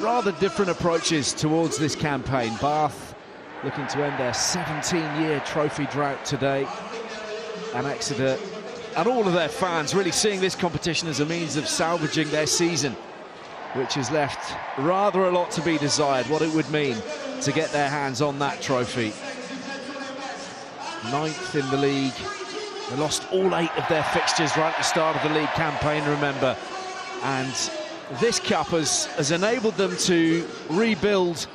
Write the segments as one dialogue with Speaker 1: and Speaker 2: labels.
Speaker 1: rather different approaches towards this campaign. Bath looking to end their 17-year trophy drought today, and Exeter and all of their fans really seeing this competition as a means of salvaging their season, which has left rather a lot to be desired, what it would mean to get their hands on that trophy. 9th in the league. They lost all 8 of their fixtures right at the start of the league campaign, remember, and this cup has enabled them to rebuild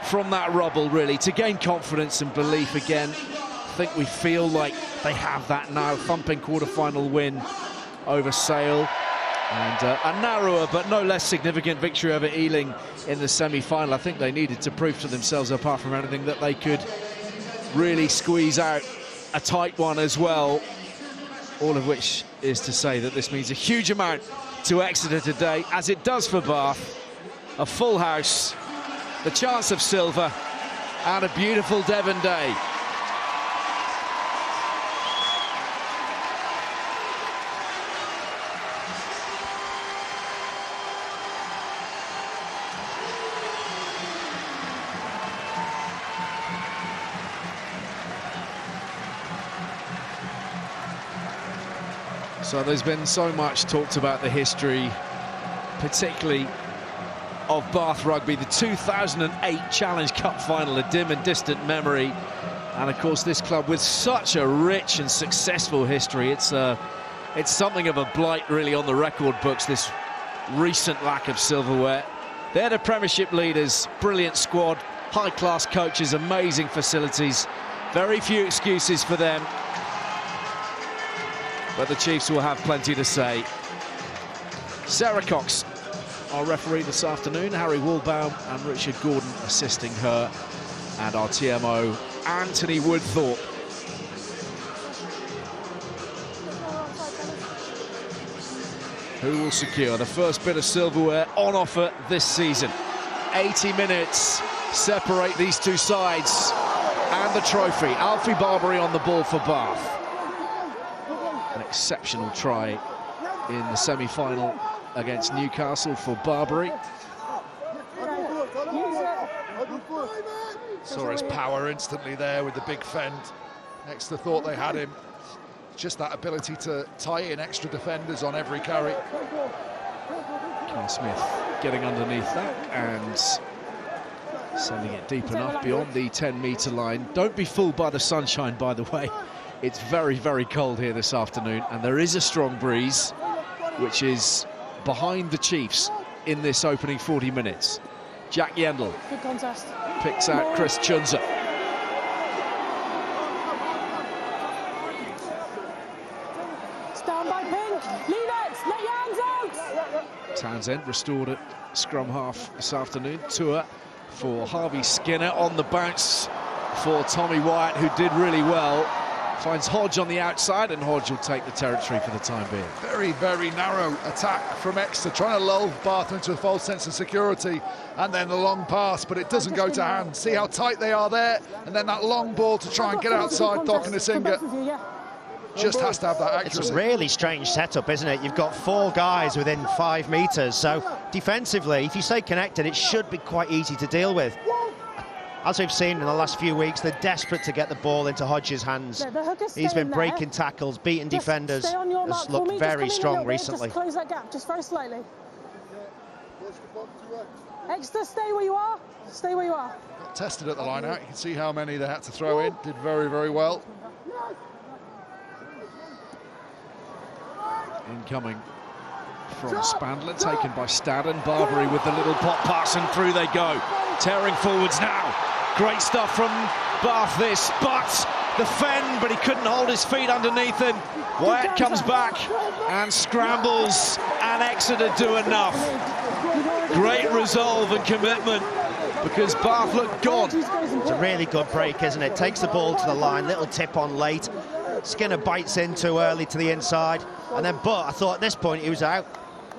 Speaker 1: from that rubble, really, to gain confidence and belief again. I think we feel like they have that now. Thumping quarter-final win over Sale, and a narrower but no less significant victory over Ealing in the semi-final. I think they needed to prove to themselves, apart from anything, that they could really squeeze out a tight one as well. All of which is to say that this means a huge amount to Exeter today, as it does for Bath. A full house, the chance of silver, and a beautiful Devon day. So there's been so much talked about the history, particularly of Bath Rugby. The 2008 Challenge Cup final, a dim and distant memory. And of course, this club with such a rich and successful history, it's something of a blight really on the record books, this recent lack of silverware. They're the Premiership leaders, brilliant squad, high-class coaches, amazing facilities, very few excuses for them. But the Chiefs will have plenty to say. Sarah Cox, our referee this afternoon, Harry Woolbaum and Richard Gordon assisting her, and our TMO, Anthony Woodthorpe. Who will secure the first bit of silverware on offer this season? 80 minutes separate these two sides, and the trophy. Alfie Barbary on the ball for Bath. An exceptional try in the semi-final against Newcastle for Barbary.
Speaker 2: Saw his power instantly there with the big fend. Exeter thought they had him. Just that ability to tie in extra defenders on every carry.
Speaker 1: Carl Smith getting underneath that and sending it deep enough beyond the 10-metre line. Don't be fooled by the sunshine, by the way. It's very, very cold here this afternoon, and there is a strong breeze, which is behind the Chiefs in this opening 40 minutes. Jack Yendall picks out Chris Chunza.
Speaker 3: Stand by Pink, lead it, let your hands out!
Speaker 1: Townsend restored at scrum half this afternoon. Tour for Harvey Skinner, on the bounce for Tommy Wyatt, who did really well. Finds Hodge on the outside, and Hodge will take the territory for the time being.
Speaker 2: Very, very narrow attack from Exeter, trying to lull Bath into a false sense of security, and then the long pass, but it doesn't go to hand. See how tight they are there, and then that long ball to try and get outside Dockinasinga. Just has to have that accuracy.
Speaker 4: It's a really strange setup, isn't it? You've got 4 guys within 5 metres, so defensively, if you stay connected, it should be quite easy to deal with. As we've seen in the last few weeks, they're desperate to get the ball into Hodge's hands. He's been breaking tackles, beating defenders, has looked very strong recently.
Speaker 3: Just close that gap, just very slightly. Exeter, stay where you are. Stay where you are.
Speaker 2: Got tested at the line out. You can see how many they had to throw in. Did very, very well.
Speaker 1: Incoming from Spandler, taken by Stadden. Barbary with the little pop pass, and through they go. Tearing forwards now. Great stuff from Bath this, but the fend, but he couldn't hold his feet underneath him. Wyatt comes back and scrambles, and Exeter do enough. Great resolve and commitment, because Bath looked gone.
Speaker 4: It's a really good break, isn't it? Takes the ball to the line, little tip on late. Skinner bites in too early to the inside, and then, but I thought at this point he was out.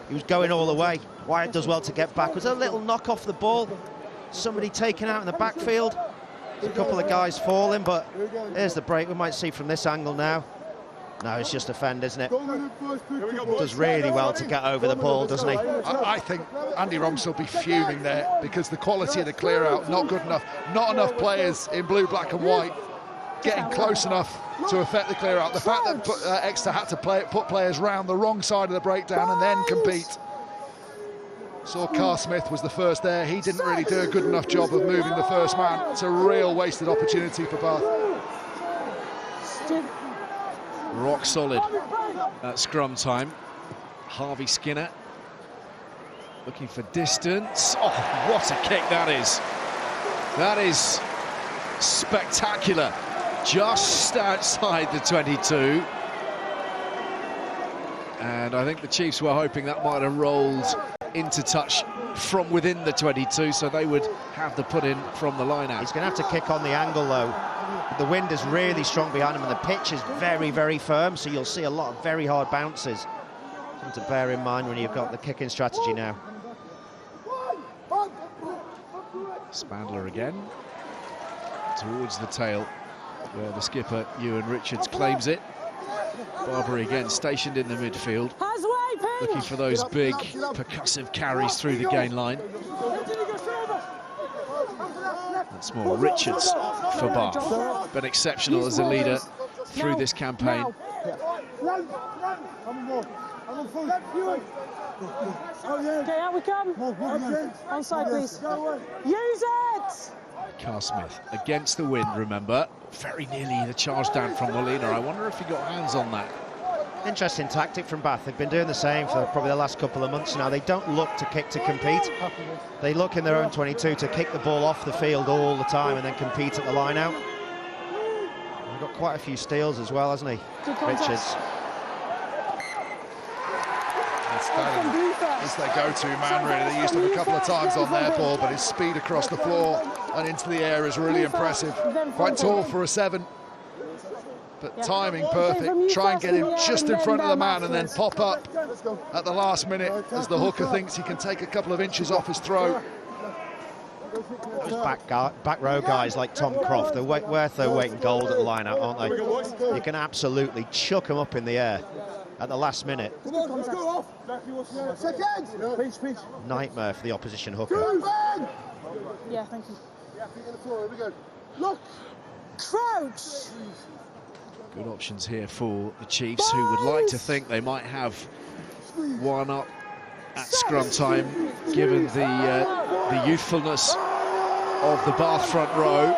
Speaker 4: He was going all the way. Wyatt does well to get back. Was a little knock off the ball. Somebody taken out in the backfield. There's a couple of guys falling, but here's the break we might see from this angle now. No, it's just a fend, isn't it? Does really well to get over the ball, doesn't he?
Speaker 2: I think Andy Romsey will be fuming there because the quality of the clear out, not good enough. Not enough players in blue, black and white getting close enough to affect the clear out. The fact that Exeter had to put players round the wrong side of the breakdown and then compete. Saw Carl Smith was the first there. He didn't really do a good enough job of moving the first man. It's a real wasted opportunity for Bath.
Speaker 1: Rock solid at scrum time. Harvey Skinner looking for distance. Oh, what a kick that is. That is spectacular. Just outside the 22. And I think the Chiefs were hoping that might have rolled into touch from within the 22, so they would have the put in from the line out.
Speaker 4: He's going to have to kick on the angle, though. The wind is really strong behind him, and the pitch is very, very firm, so you'll see a lot of very hard bounces. Something to bear in mind when you've got the kicking strategy now.
Speaker 1: Spandler again, towards the tail, where the skipper, Ewan Richards, claims it. Barbary again stationed in the midfield, looking for those big percussive carries through the gain line. That's more Richards for Bath, been exceptional as a leader through this campaign.
Speaker 3: Okay, out we come. Onside, please. Use it!
Speaker 1: Carl Smith against the wind, remember. Very nearly the charge down from Molina. I wonder if he got hands on that.
Speaker 4: Interesting tactic from Bath. They've been doing the same for probably the last couple of months now. They don't look to kick to compete. They look in their own 22 to kick the ball off the field all the time and then compete at the line out. He's got quite a few steals as well, hasn't he, Richards?
Speaker 2: It's their go-to man, really. They used him a couple of times on their ball, but his speed across the floor and into the air is really impressive. Quite tall for a 7, but timing perfect. Try and get him just in front of the man and then pop up at the last minute as the hooker thinks he can take a couple of inches off his throat.
Speaker 4: Those back row guys like Tom Croft, they're worth their weight in gold at the line-out, aren't they? You can absolutely chuck them up in the air at the last minute. Nightmare for the opposition hooker.
Speaker 3: Yeah, thank you. Look, crouch.
Speaker 1: Good options here for the Chiefs, who would like to think they might have one up at scrum time, given the youthfulness of the Bath front row.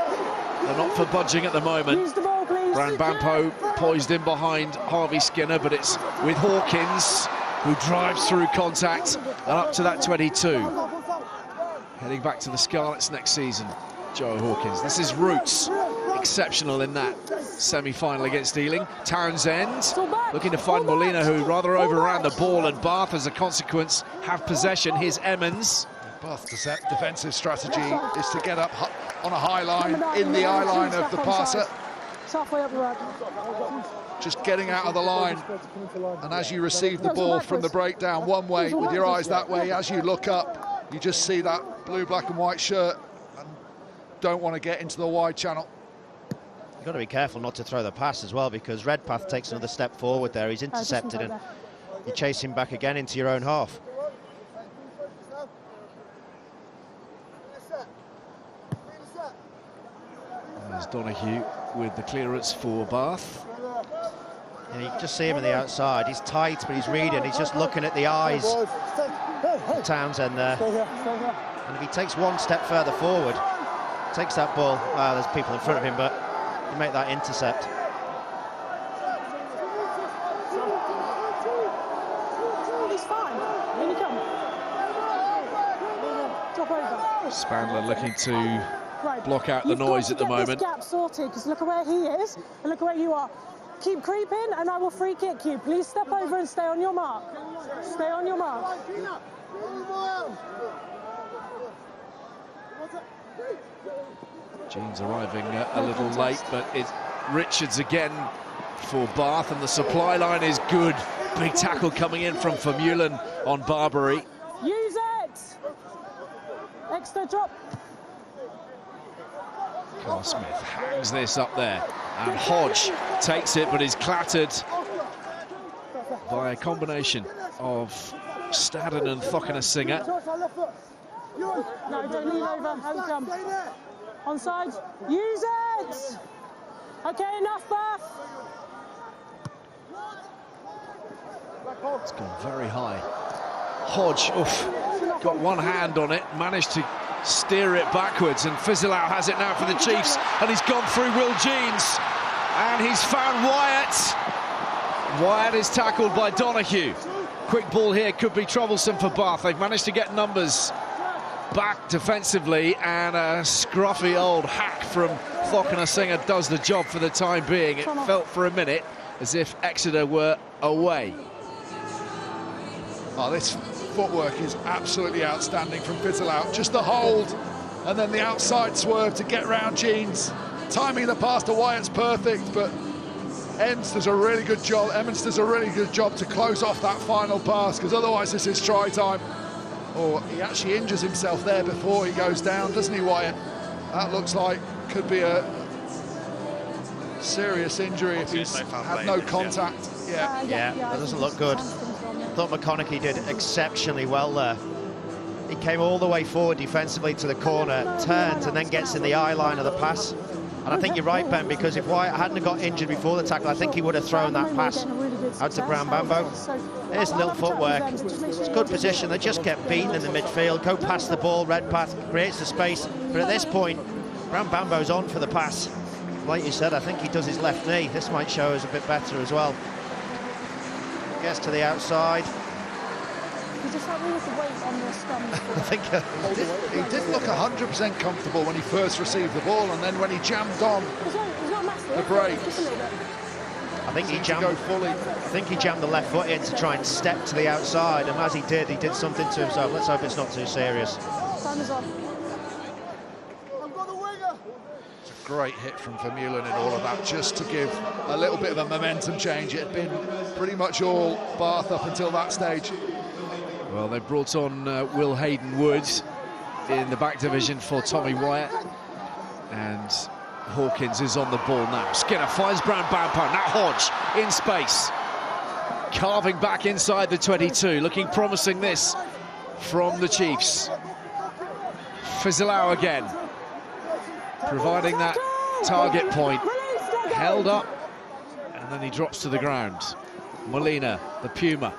Speaker 1: They're not for budging at the moment. Brown Bampo poised in behind Harvey Skinner, but it's with Hawkins, who drives through contact and up to that 22. Heading back to the Scarlets next season, Joe Hawkins. This is Roots, exceptional in that semi-final against Ealing. Townsend looking to find Molina, who rather overran the ball, and Bath, as a consequence, have possession. Here's Emmons.
Speaker 2: Bath's defensive strategy is to get up on a high line, in the eye line of the passer.
Speaker 3: Halfway up the right.
Speaker 2: Just getting out of the line, and as you receive the ball from the breakdown one way, with your eyes that way, as you look up, you just see that blue, black and white shirt and don't want to get into the wide channel.
Speaker 4: You've got to be careful not to throw the pass as well, because Redpath takes another step forward there. He's intercepted and you chase him back again into your own half.
Speaker 1: There's Donahue with the clearance for Bath.
Speaker 4: And you just see him on the outside. He's tight, but he's reading. He's just looking at the eyes of Townsend there. And if he takes one step further forward, takes that ball, well, there's people in front of him, but you make that intercept.
Speaker 3: He's fine. Here you come. Drop over.
Speaker 1: Spandler looking to block out the noise at the moment.
Speaker 3: Gap sorted, because look at where he is and look at where you are. Keep creeping and I will free kick you. Please step over and stay on your mark. Stay on your mark.
Speaker 1: Jean's arriving a little late, but it's Richards again for Bath, and the supply line is good. Big tackle coming in from Vermeulen on Barbary.
Speaker 3: Use it! Extra drop.
Speaker 1: Carl Smith hangs this up there, and Hodge takes it, but is clattered by a combination of Stadden and Singer.
Speaker 3: No, don't lean over. How you come? Onside. Use it! Okay, enough, Bath.
Speaker 1: It's gone very high. Hodge, got one hand on it, managed to steer it backwards, and Feyi-Waboso has it now for the Chiefs, and he's gone through Will Jeans, and he's found Wyatt. Wyatt is tackled by Donahue. Quick ball here could be troublesome for Bath. They've managed to get numbers back defensively, and a scruffy old hack from Singer does the job for the time being. It felt for a minute as if Exeter were away.
Speaker 2: Oh, this footwork is absolutely outstanding from Feyi-Waboso. Just the hold, and then the outside swerve to get round Jeans. Timing the pass to Wyatt's perfect, but Emmons does a really good job to close off that final pass, because otherwise this is try time. Or he actually injures himself there before he goes down, doesn't he, Wyatt? That looks like could be a serious injury if he's had no contact.
Speaker 4: Yeah, that doesn't look good. I thought McConaughey did exceptionally well there. He came all the way forward defensively to the corner, turns and then gets in the eye line of the pass. And I think you're right, Ben, because if Wyatt hadn't got injured before the tackle, I think he would have thrown that pass out to Brown Bambo. There's little footwork. It's good position. They just get beaten in the midfield, go past the ball, red pass, creates the space. But at this point, Brown Bambo's on for the pass. Like you said, I think he does his left knee. This might show us a bit better as well. Gets to the outside.
Speaker 3: You just help me with the weight on the scrum.
Speaker 4: I think
Speaker 2: he didn't look 100% comfortable when he first received the ball, and then when he jammed on the brakes,
Speaker 4: I think he jammed the left foot in to try and step to the outside, and as he did something to himself. Let's hope it's not too serious.
Speaker 3: Time is up.
Speaker 2: It's a great hit from Vermeulen in all of that, just to give a little bit of a momentum change. It had been pretty much all Bath up until that stage.
Speaker 1: Well, they brought on Will Hayden-Woods in the back division for Tommy Wyatt, and Hawkins is on the ball now. Skinner finds Brown Bambo, now Hodge in space, carving back inside the 22, looking promising this from the Chiefs. Feyi-Waboso again, providing that target point, held up, and then he drops to the ground. Molina, the Puma.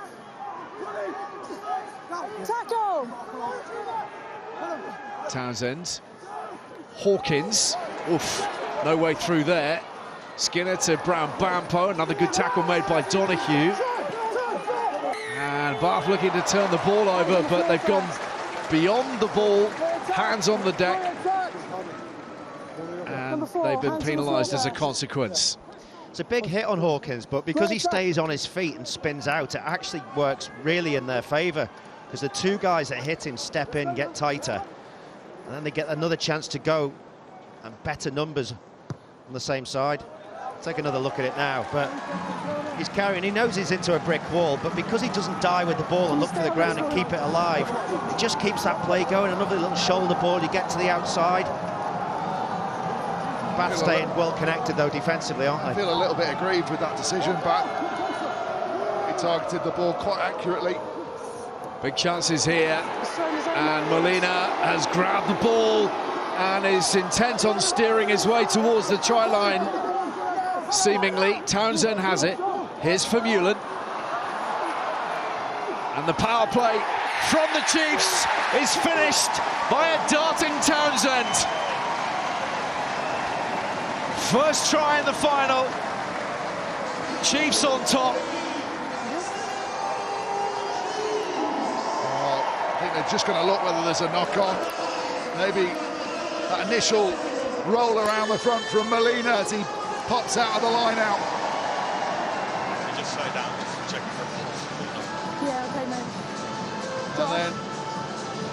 Speaker 3: Tackle!
Speaker 1: Townsend, Hawkins, no way through there. Skinner to Brown Bambo, another good tackle made by Donahue. And Bath looking to turn the ball over, but they've gone beyond the ball, hands on the deck, and they've been penalised as a consequence.
Speaker 4: It's a big hit on Hawkins, but because he stays on his feet and spins out, it actually works really in their favour, because the two guys that hit him step in, get tighter, and then they get another chance to go, and better numbers on the same side. Take another look at it now, but he's carrying, he knows he's into a brick wall, but because he doesn't die with the ball and look for the ground and keep it alive, it just keeps that play going. Another little shoulder ball, you get to the outside. Bath staying well connected though defensively, aren't they?
Speaker 2: I feel a little bit aggrieved with that decision, but he targeted the ball quite accurately.
Speaker 1: Big chances here, and Molina has grabbed the ball and is intent on steering his way towards the try line, seemingly. Townsend has it. Here's Vermeulen, and the power play from the Chiefs is finished by a darting Townsend. First try in the final, Chiefs on top.
Speaker 2: I think they're just going to look whether there's a knock-on. Maybe that initial roll around the front from Molina as he pops out of the line-out.
Speaker 5: Just slow down, just check for a pulse.
Speaker 3: Yeah, okay, mate.
Speaker 2: And then,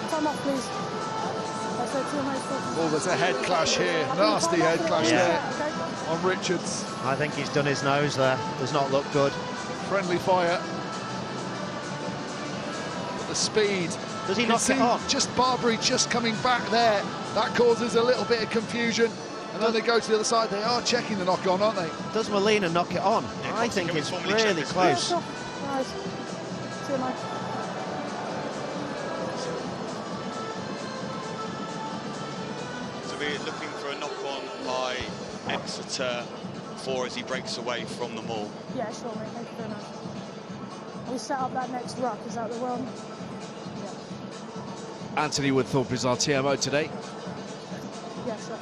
Speaker 3: Time off, please.
Speaker 2: oh, there's a head clash here. Nasty head clash there on Richards.
Speaker 4: I think he's done his nose there. Does not look good.
Speaker 2: Friendly fire. But the speed.
Speaker 4: Does he knock it on?
Speaker 2: Just Barbary just coming back there. That causes a little bit of confusion. And then they go to the other side. They are checking the knock-on, aren't they?
Speaker 4: Does Molina knock it on? I think it's really close.
Speaker 3: Nice. See you, mate.
Speaker 5: So we're looking for a knock-on by Exeter 4 as he breaks away from the maul.
Speaker 3: Yeah, sure, mate. Thank you very much. We set up that next ruck. Is that the one? Yeah.
Speaker 1: Anthony Woodthorpe is our TMO today.
Speaker 3: Yeah, sure.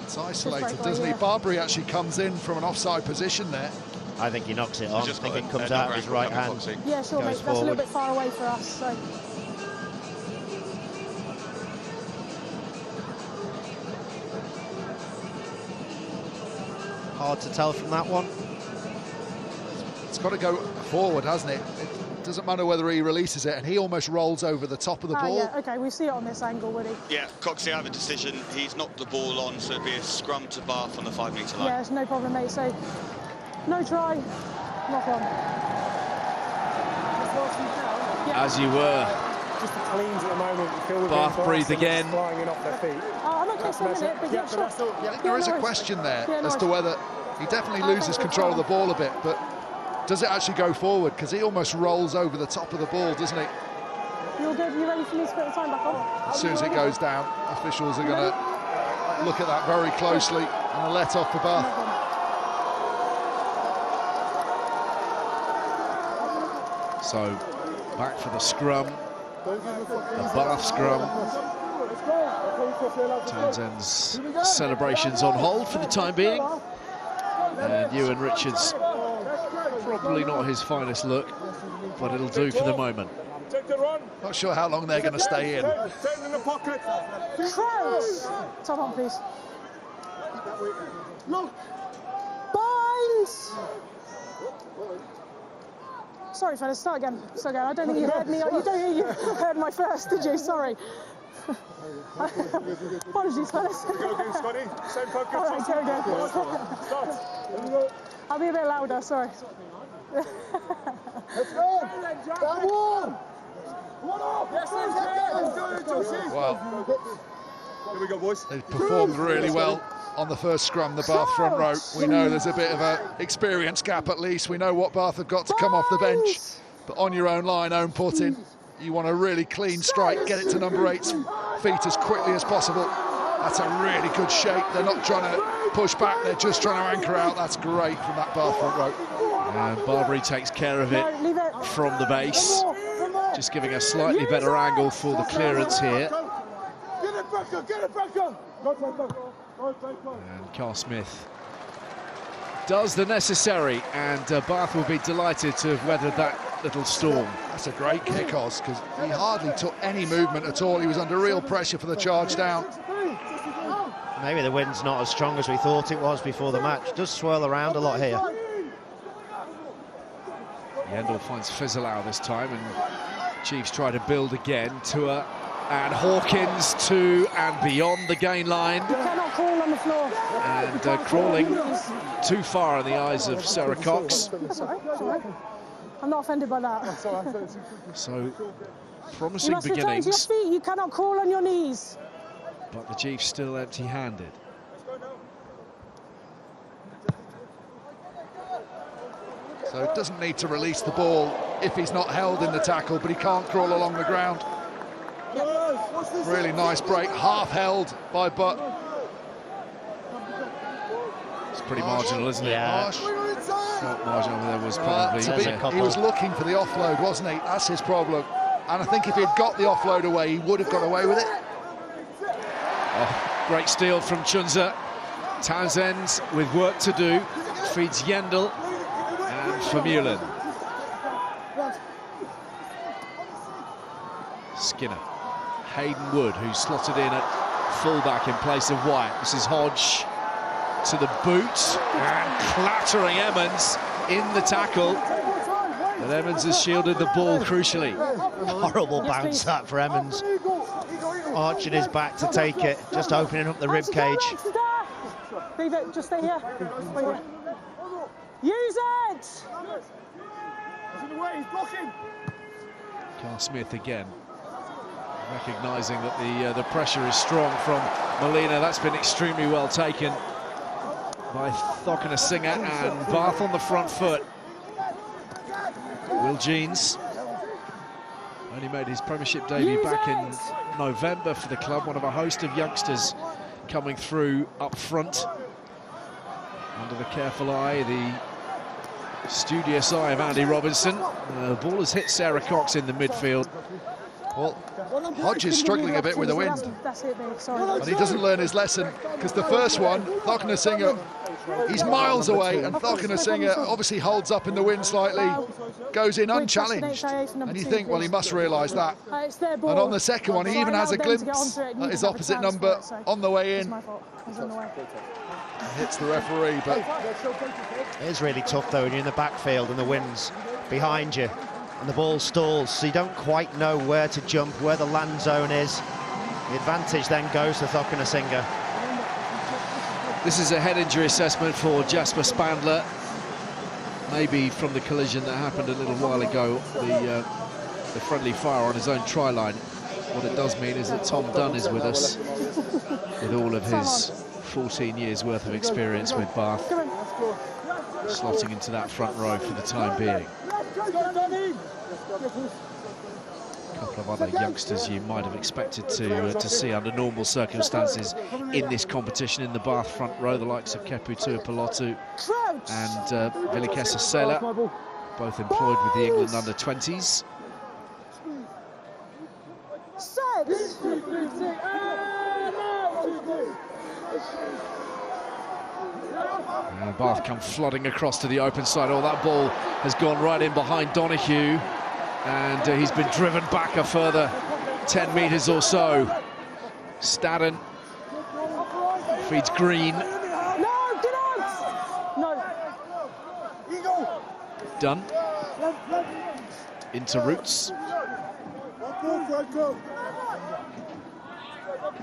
Speaker 2: It's isolated, doesn't he? Barbary actually comes in from an offside position there.
Speaker 4: I think he knocks it on. I think it comes out of his right hand.
Speaker 3: Yeah, sure, mate. That's a little bit far away for us, so.
Speaker 4: Hard to tell from that one.
Speaker 2: It's got to go forward, hasn't it? It doesn't matter whether he releases it, and he almost rolls over the top of the ball.
Speaker 3: Yeah, okay, we see it on this angle, would he?
Speaker 5: Yeah, Coxey out of a decision. He's knocked the ball on, so it'd be a scrum to Bath on the 5-metre line.
Speaker 3: Yeah, it's no problem, mate. So, no try, knock on.
Speaker 1: As you were.
Speaker 6: Just the cleans at the moment.
Speaker 1: Bath breathe again.
Speaker 6: Flying in off their feet.
Speaker 3: I'm okay for a minute, but yeah, sure.
Speaker 2: I think there is a question there as to whether he definitely loses
Speaker 3: Okay,
Speaker 2: control of the ball a bit, but does it actually go forward? Because he almost rolls over the top of the ball, doesn't he?
Speaker 3: You're good. You ready for me to put the time back on?
Speaker 2: As soon as it goes down, officials are going to look at that very closely and a let off for Bath.
Speaker 1: So back for the scrum, the Bath scrum. Townsend's celebrations on hold for the time being, and Ewan Richards probably not his finest look, but it'll do for the moment.
Speaker 2: Not sure how long they're going to stay in.
Speaker 3: Crouch! Top on, please. Binds! Sorry, fellas, start again. Start again. I don't think you heard me. You don't think you heard my first, did you? Sorry. Apologies, fellas.
Speaker 6: Go again, Scotty. Same focus.
Speaker 3: All right, go again.
Speaker 6: Start.
Speaker 3: I'll be a bit louder, sorry.
Speaker 6: Let's go. Come on.
Speaker 2: Well,
Speaker 6: here we go, boys.
Speaker 2: they performed really well on the first scrum, the Bath front row. We know there's a bit of an experience gap at least. We know what Bath have got to come off the bench. But on your own line, own putting, you want a really clean strike, get it to number 8's feet as quickly as possible. That's a really good shape. They're not trying to push back, they're just trying to anchor out. That's great from that Bath front row.
Speaker 1: And Barbary takes care of it from the base, just giving a slightly better angle for the clearance here. And Carl Smith does the necessary, and Bath will be delighted to have weathered that little storm.
Speaker 2: That's a great kick, Oz, because he hardly took any movement at all. He was under real pressure for the charge down.
Speaker 4: Maybe the wind's not as strong as we thought it was before the match. It does swirl around a lot here.
Speaker 1: Yendall finds Fizzelau this time, and Chiefs try to build again. Tua and Hawkins to and beyond the gain line.
Speaker 3: You cannot crawl on the floor.
Speaker 1: And crawling too far in the eyes of Sarah Cox.
Speaker 3: That's all right, that's all right. I'm not offended by that.
Speaker 1: So,
Speaker 3: You
Speaker 1: promising
Speaker 3: must return to your
Speaker 1: beginnings,
Speaker 3: feet. You cannot crawl on your knees.
Speaker 1: but the Chiefs still empty-handed.
Speaker 2: So it doesn't need to release the ball if he's not held in the tackle, but he can't crawl along the ground. Really nice break, half held by Butt.
Speaker 1: It's pretty marginal, isn't it?
Speaker 4: Yeah.
Speaker 2: Harsh.
Speaker 1: Felt marginal, there was probably...
Speaker 2: He was looking for the offload, wasn't he? That's his problem. And I think if he'd got the offload away, he would have got away with it.
Speaker 1: Oh, great steal from Chunza. Townsend with work to do. Feeds Yendall and Vermeulen. Skinner. Hayden Wood, who's slotted in at fullback in place of White. This is Hodge to the boot and clattering Emmons in the tackle. And Emmons has shielded the ball crucially.
Speaker 4: Horrible bounce that for Emmons. Arching his back to take it, just opening up the rib cage.
Speaker 3: Leave it, just stay here. Wait here. Use it!
Speaker 1: Carl Smith again. Recognising that the pressure is strong from Molina. That's been extremely well taken by Thokinasinger, and Bath on the front foot. Will Jeans only made his Premiership debut back in November for the club, one of a host of youngsters coming through up front. Under the careful eye, the studious eye of Andy Robinson. The ball has hit Sarah Cox in the midfield.
Speaker 2: Well, Hodge is struggling a bit with the wind, and he doesn't learn his lesson, because the first one, Thokinasinger, he's miles away, and Thokinasinger obviously holds up in the wind slightly, goes in unchallenged, and you think, well, he must realise that. And on the second one, he even has a glimpse at his opposite number on the way in. Hits the referee, but
Speaker 4: it is really tough though when you're in the backfield and the wind's behind you and the ball stalls, so you don't quite know where to jump, where the land zone is. The advantage then goes to Thokinasinger.
Speaker 1: This is a head injury assessment for Jasper Spandler, maybe from the collision that happened a little while ago, the friendly fire on his own try line. What it does mean is that Tom Dunn is with us, with all of his 14 years worth of experience with Bath, slotting into that front row for the time being. A couple of other youngsters you might have expected to see under normal circumstances in this competition in the Bath front row, the likes of Kepu Tuipulotu and Vilikesa Sela, both employed with the England under-20s. And Bath come flooding across to the open side. Oh, that ball has gone right in behind Donoghue, and he's been driven back a further 10 metres or so. Stadden feeds Green.
Speaker 3: No, get out! No.
Speaker 1: Dunn into Roots.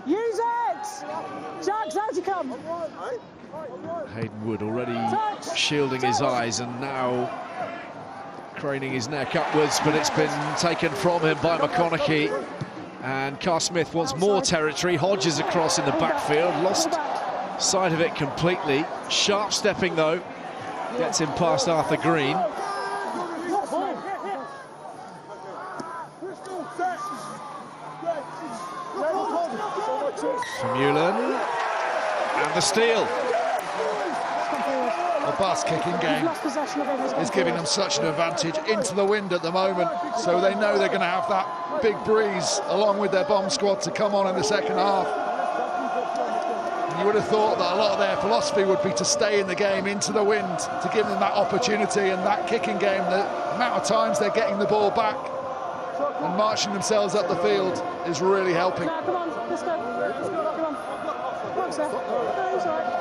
Speaker 3: Use it! Jax, out you come!
Speaker 1: Hayden Wood already shielding his eyes and now craning his neck upwards, but it's been taken from him by McConaughey. And Carr Smith wants more territory. Hodges across in the backfield, lost sight of it completely. Sharp stepping though, gets him past Arthur Green. Vermeulen, and the steal.
Speaker 2: the Bath's kicking game is giving them such an advantage into the wind at the moment, so they know they're going to have that big breeze along with their bomb squad to come on in the second half. And you would have thought that a lot of their philosophy would be to stay in the game into the wind, to give them that opportunity, and that kicking game, the amount of times they're getting the ball back and marching themselves up the field is really helping.
Speaker 3: Come on, let's go. Come on. Come on, sir. No, he's all right.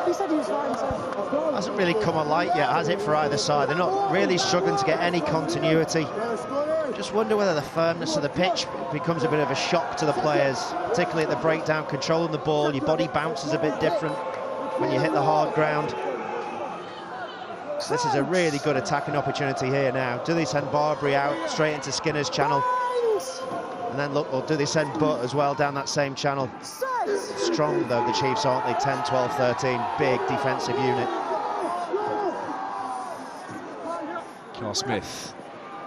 Speaker 3: He said he was fine, so.
Speaker 4: Hasn't really come on light yet, has it, for either side? They're not really struggling to get any continuity. Just wonder whether the firmness of the pitch becomes a bit of a shock to the players, particularly at the breakdown, controlling the ball. Your body bounces a bit different when you hit the hard ground. This is a really good attacking opportunity here now. Do they send Barbary out straight into Skinner's channel? And then look, or do they send Butt as well down that same channel? Strong though the Chiefs, aren't they? 10, 12, 13, big defensive unit.
Speaker 1: Carl Smith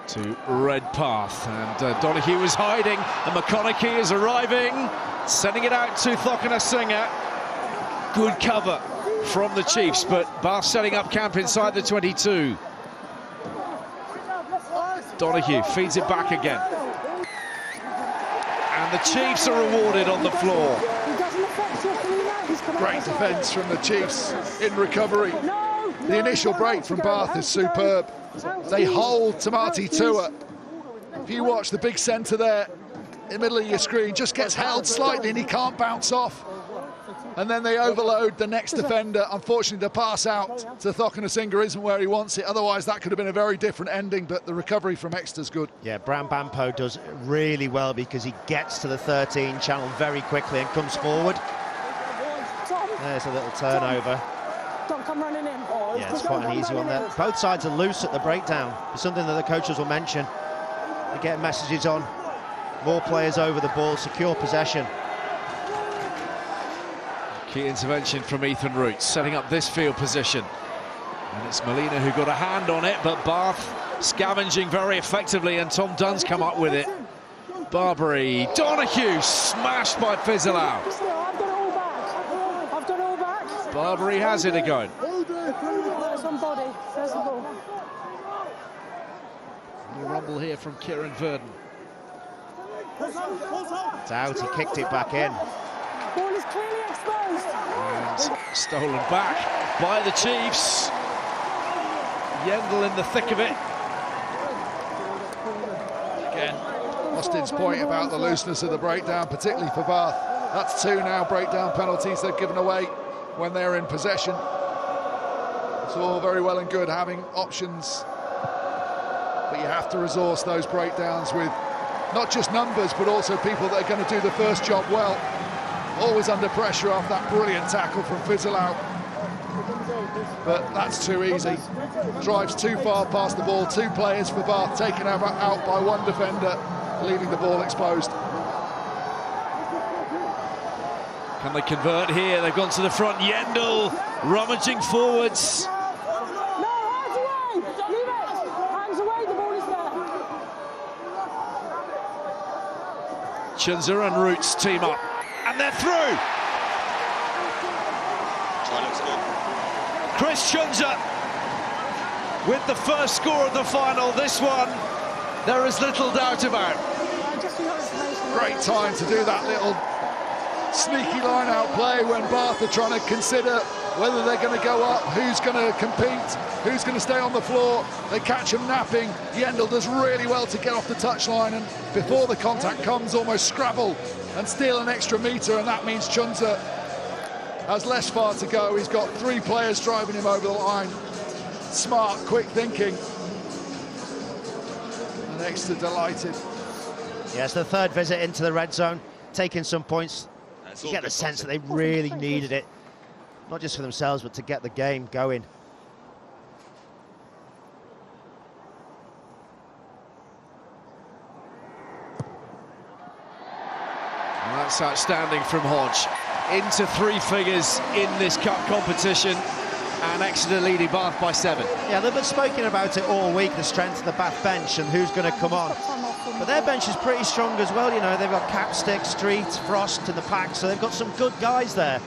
Speaker 1: to Redpath, and Donoghue is hiding, and McConaughey is arriving, sending it out to Thokinasinger. Good cover from the Chiefs, but Bath setting up camp inside the 22. Donoghue feeds it back again. And the Chiefs are rewarded on the floor.
Speaker 2: Great defence from the Chiefs in recovery. The initial break from Bath is superb. They hold Tamati Tua. If you watch the big centre there in the middle of your screen, just gets held slightly and he can't bounce off. And then they overload the next defender. Unfortunately, the pass out to Thokinasinger isn't where he wants it. Otherwise, that could have been a very different ending, but the recovery from Exeter's good.
Speaker 4: Yeah, Brown Bampo does really well because he gets to the 13 channel very quickly and comes forward. There's a little turnover.
Speaker 3: Don't come running in.
Speaker 4: Yeah, it's quite an easy one there. Both sides are loose at the breakdown. It's something that the coaches will mention. They get messages on More players over the ball, secure possession.
Speaker 1: Key intervention from Ethan Roots, setting up this field position. And it's Molina who got a hand on it, but Bath scavenging very effectively, and Tom Dunn's come up with it. Barbary, Donahue, smashed by Fizzle out.
Speaker 3: I've got it all back. I've got it all back.
Speaker 1: Barbary has it again.
Speaker 3: There's one body. There's the ball.
Speaker 1: A rumble here from Kieran Verdon.
Speaker 4: It's out, he kicked it back in.
Speaker 3: Ball is clearly exposed.
Speaker 1: And stolen back by the Chiefs. Yendall in the thick of it. Again.
Speaker 2: Austin's point about the looseness of the breakdown, particularly for Bath. That's 2 now breakdown penalties they've given away when they're in possession. It's all very well and good having options, but you have to resource those breakdowns with not just numbers, but also people that are going to do the first job well. Always under pressure after that brilliant tackle from Fizzle out. But that's too easy. Drives too far past the ball. 2 players for Bath taken out by 1 defender, leaving the ball exposed.
Speaker 1: Can they convert here? They've gone to the front. Yendall rummaging forwards.
Speaker 3: No, hands away. Leave it. Hands away. The ball is there.
Speaker 1: Chunza and Roots team up, and they're through.
Speaker 5: Try looks good.
Speaker 1: Chris Chunza with the first score of the final. This one, there is little doubt about.
Speaker 3: Just for your information.
Speaker 2: Great time to do that little sneaky line-out play when Bath are trying to consider whether they're going to go up, who's going to compete, who's going to stay on the floor. They catch him napping. Yendall does really well to get off the touchline, and before the contact comes, almost scrabble and steal an extra metre, and that means Chunza has less far to go. He's got 3 players driving him over the line. Smart, quick thinking. And Exeter delighted.
Speaker 4: Yes, the 3rd visit into the red zone, taking some points.
Speaker 5: That's
Speaker 4: You
Speaker 5: all
Speaker 4: get the
Speaker 5: good
Speaker 4: sense that
Speaker 5: concept.
Speaker 4: they really needed it, not just for themselves, but to get the game going.
Speaker 1: And that's outstanding from Hodge. Into 3 figures in this cup competition, and Exeter leading Bath by 7.
Speaker 4: Yeah, they've been speaking about it all week, the strength of the Bath bench and who's going to come on. But their bench is pretty strong as well, you know. They've got Capstick, Street, Frost in the pack, so they've got some good guys there.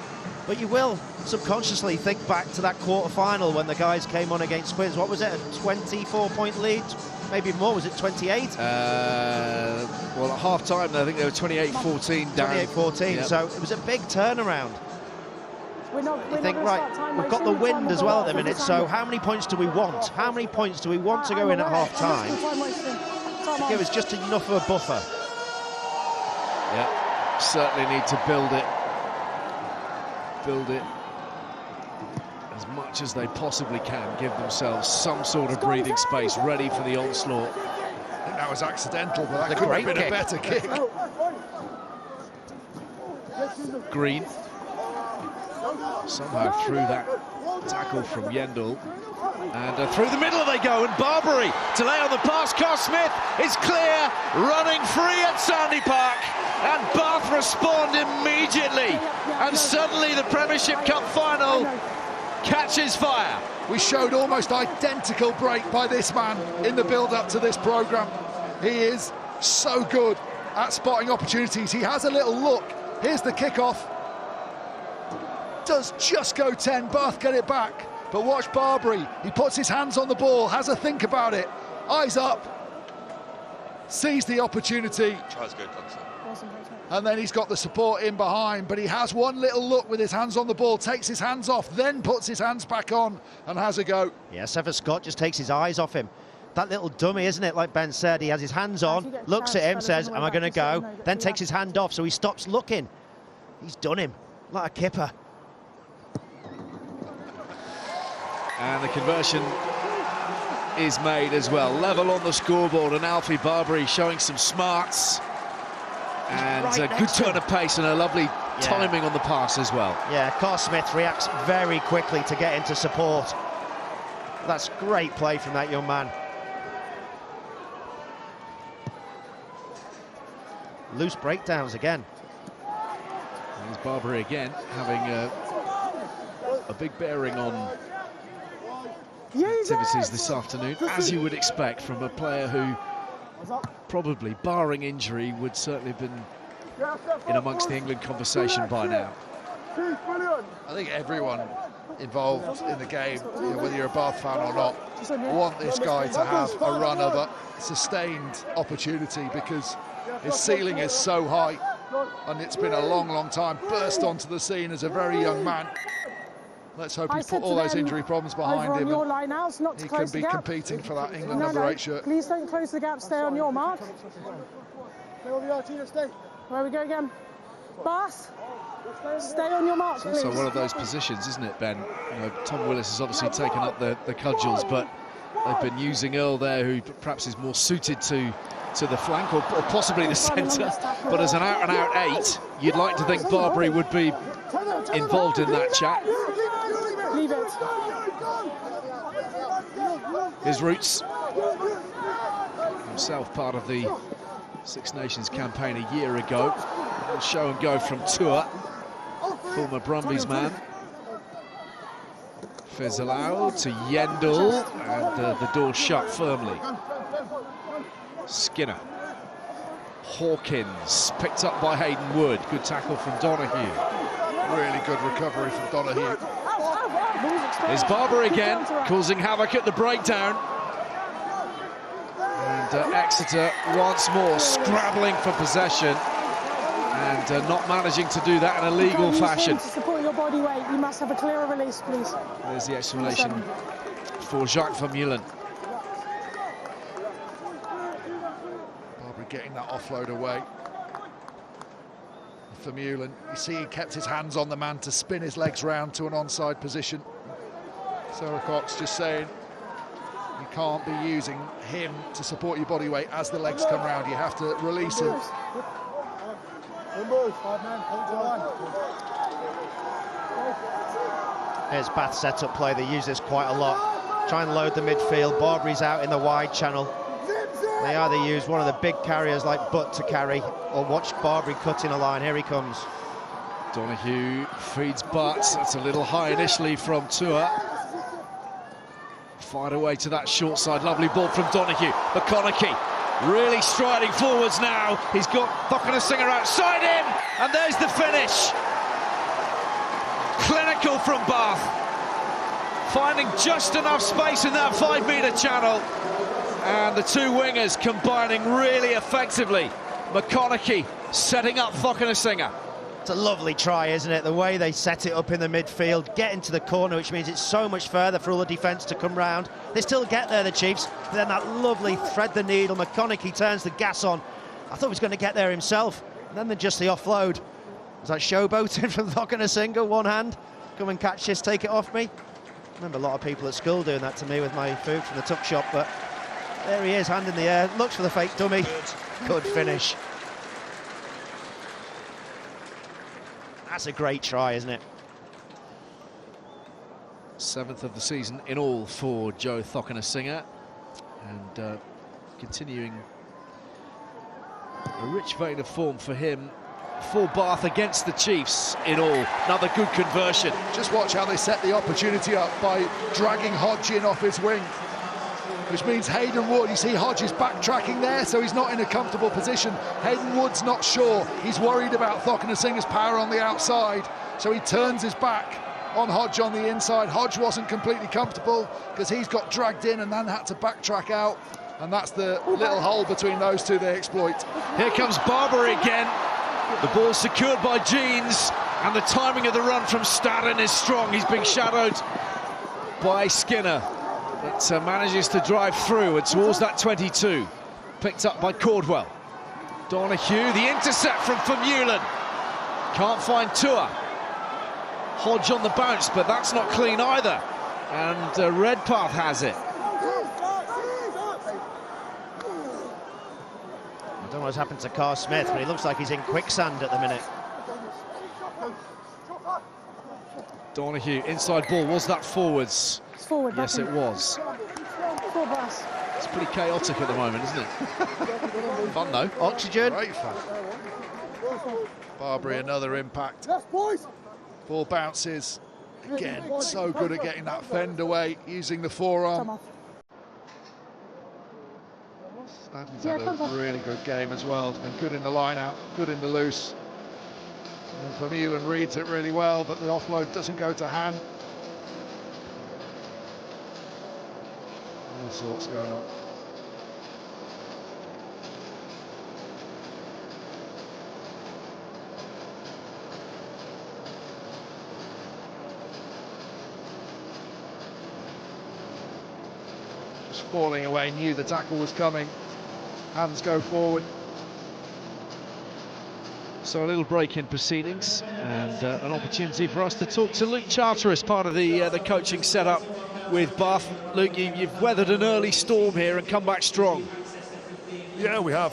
Speaker 4: But you will subconsciously think back to that quarter-final when the guys came on against Quins. What was it, a 24-point lead? Maybe more, was it 28?
Speaker 1: Well, at half-time, I think they were 28-14 down.
Speaker 4: 28-14,
Speaker 1: Yep.
Speaker 4: so it was a big turnaround.
Speaker 3: We're not
Speaker 4: You think,
Speaker 3: gonna
Speaker 4: right,
Speaker 3: start time
Speaker 4: we've got the
Speaker 3: wasting.
Speaker 4: wind as well at the minute, so how many points do we want? How many points do we want to go in at half-time to give us just enough of a buffer?
Speaker 1: Yeah, certainly need to build it as much as they possibly can, give themselves some sort of breathing space, ready for the onslaught.
Speaker 2: I think that was accidental, but that
Speaker 4: It's a
Speaker 2: could have
Speaker 4: great
Speaker 2: been a
Speaker 4: kick.
Speaker 2: better kick.
Speaker 1: Green somehow through that tackle from Yendall, and through the middle they go, and Barbary to lay on the pass. Carl Smith is clear, running free at Sandy Park, and Bath respond immediately, and suddenly the Premiership Cup final catches fire.
Speaker 2: We showed almost identical break by this man in the build-up to this programme. He is so good at spotting opportunities. He has a little look. Here's the kickoff. Does just go 10. Bath get it back. But watch Barbary. He puts his hands on the ball, has a think about it. Eyes up. Sees the opportunity.
Speaker 5: Tries good concept.
Speaker 2: And then he's got the support in behind, but he has one little look with his hands on the ball, takes his hands off, then puts his hands back on and has a go.
Speaker 4: Yeah, Sever Scott just takes his eyes off him. That little dummy, isn't it, like Ben said, he has his hands on, looks at him, says, am I going to go? Then takes his hand off, so he stops looking. He's done him, like a kipper.
Speaker 1: And the conversion is made as well. Level on the scoreboard, and Alfie Barbary showing some smarts. And a good turn of pace and a lovely timing on the pass as well.
Speaker 4: Yeah, Carl Smith reacts very quickly to get into support. That's great play from that young man. loose breakdowns again.
Speaker 1: There's Barbary again, having a big bearing on activities this afternoon, as you would expect from a player who probably, barring injury, would certainly have been in amongst the England conversation by now.
Speaker 2: I think everyone involved in the game, whether you're a Bath fan or not, want this guy to have a run of a sustained opportunity, because his ceiling is so high, and it's been a long time. Burst onto the scene as a very young man. Let's hope he put all those injury problems behind him, and he can be competing for that England number 8 shirt.
Speaker 3: Please don't close the gap, stay on your mark. Where we go again? Bath, stay on your mark, please.
Speaker 1: It's also one of those positions, isn't it, Ben? Tom Willis has obviously taken up the cudgels, but they've been using Earl there, who perhaps is more suited to the flank or possibly the centre. But as an out-and-out 8, you'd like to think Barbary would be involved in that chat.
Speaker 3: Leave it.
Speaker 1: His roots, himself part of the Six Nations campaign a year ago. Show and go from Tua, former Brumbies man. Fezalao to Yendall, and the door shut firmly. Skinner. Hawkins, picked up by Hayden Wood. Good tackle from Donahue.
Speaker 2: Really good recovery from Donahue.
Speaker 1: There's Barber again, causing havoc at the breakdown. And Exeter once more scrabbling for possession, and not managing to do that in a legal fashion.
Speaker 3: To support your body weight, you must have a clearer release, please.
Speaker 1: There's the explanation for Jacques Vermeulen.
Speaker 2: Barbary getting that offload away. Vermeulen, you see he kept his hands on the man to spin his legs round to an onside position. Sarah Cox just saying you can't be using him to support your body weight as the legs come round. You have to release him.
Speaker 4: Here's Bath set-up play. They use this quite a lot. Try and load the midfield. Barbary's out in the wide channel. They either use one of the big carriers like Butt to carry, or watch Barbary cutting a line. Here he comes.
Speaker 1: Donahue feeds Butt. That's a little high initially from Tua. Fired away to that short side. Lovely ball from Donahue. McConaughey really striding forwards now. He's got Singer outside him, and there's the finish. Clinical from Bath, finding just enough space in that 5-metre channel, and the two wingers combining really effectively. McConaughey setting up Singer.
Speaker 4: It's a lovely try, isn't it? The way they set it up in the midfield, get into the corner, which means it's so much further for all the defence to come round. They still get there, the Chiefs, but then that lovely thread the needle. McConaughey turns the gas on. I thought he was going to get there himself, and then just the offload. Was that showboating from Singer, one hand? Come and catch this, take it off me. I remember a lot of people at school doing that to me with my food from the tuck shop, but there he is, hand in the air, looks for the fake dummy. Good finish. That's a great try, isn't it?
Speaker 1: 7th of the season in all for Joe Singer, and continuing a rich vein of form for him. For Bath against the Chiefs in all. Another good conversion.
Speaker 2: Just watch how they set the opportunity up by dragging Hodge in off his wing, which means Hayden Wood, you see Hodge is backtracking there, so he's not in a comfortable position. Hayden Wood's not sure. He's worried about Singer's power on the outside, so he turns his back on Hodge on the inside. Hodge wasn't completely comfortable because he's got dragged in and then had to backtrack out, and that's the little hole between those two they exploit.
Speaker 1: Here comes Barbary again. The ball secured by Jeans, and the timing of the run from Stadden is strong. He's being shadowed by Skinner. It manages to drive through and towards that 22. Picked up by Cordwell. Donahue, the intercept from Vermeulen. Can't find Tua. Hodge on the bounce, but that's not clean either. And Redpath has it.
Speaker 4: I don't know what's happened to Carl Smith, but he looks like he's in quicksand at the minute.
Speaker 1: Donahue, inside ball, was that forwards?
Speaker 3: It's forward.
Speaker 1: Yes, it was.
Speaker 3: Tour bus.
Speaker 1: It's pretty chaotic at the moment, isn't it? Fun though.
Speaker 4: Oxygen.
Speaker 2: Great fun. Barbary, another impact.
Speaker 6: Yes, boys.
Speaker 2: Ball bounces. Again, so good at getting that fend away, using the forearm. Stanton's had a really good game as well. He's been good in the line out, good in the loose. And Vermeulen reads it really well, but the offload doesn't go to hand. All sorts going on. Just falling away, knew the tackle was coming. Hands go forward.
Speaker 1: So a little break in proceedings and an opportunity for us to talk to Luke Charter as part of the coaching setup with Bath. Luke, you've weathered an early storm here and come back strong.
Speaker 7: Yeah, we have.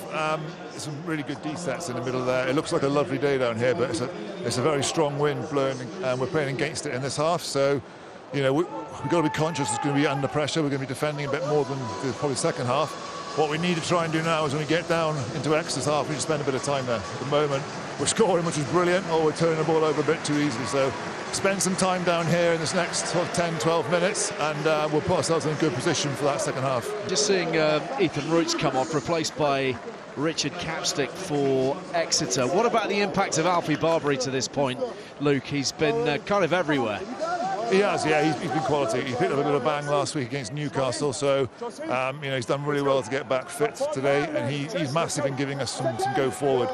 Speaker 7: Some really good D-sets in the middle there. It looks like a lovely day down here, but it's a very strong wind blowing, and we're playing against it in this half. So, you know, we've got to be conscious it's going to be under pressure. We're going to be defending a bit more than the probably second half. What we need to try and do now is when we get down into Exeter's half, we just spend a bit of time there. At the moment, we're scoring, which is brilliant, or we're turning the ball over a bit too easily. So spend some time down here in this next 10-12 minutes, and we'll put ourselves in a good position for that second half.
Speaker 1: Just seeing Ethan Roots come off, replaced by Richard Capstick for Exeter. What about the impact of Alfie Barbary to this point, Luke? He's been kind of everywhere.
Speaker 7: He has, yeah, he's been quality. He picked up a bit of bang last week against Newcastle, so you know, he's done really well to get back fit today, and he's massive in giving us some go forward.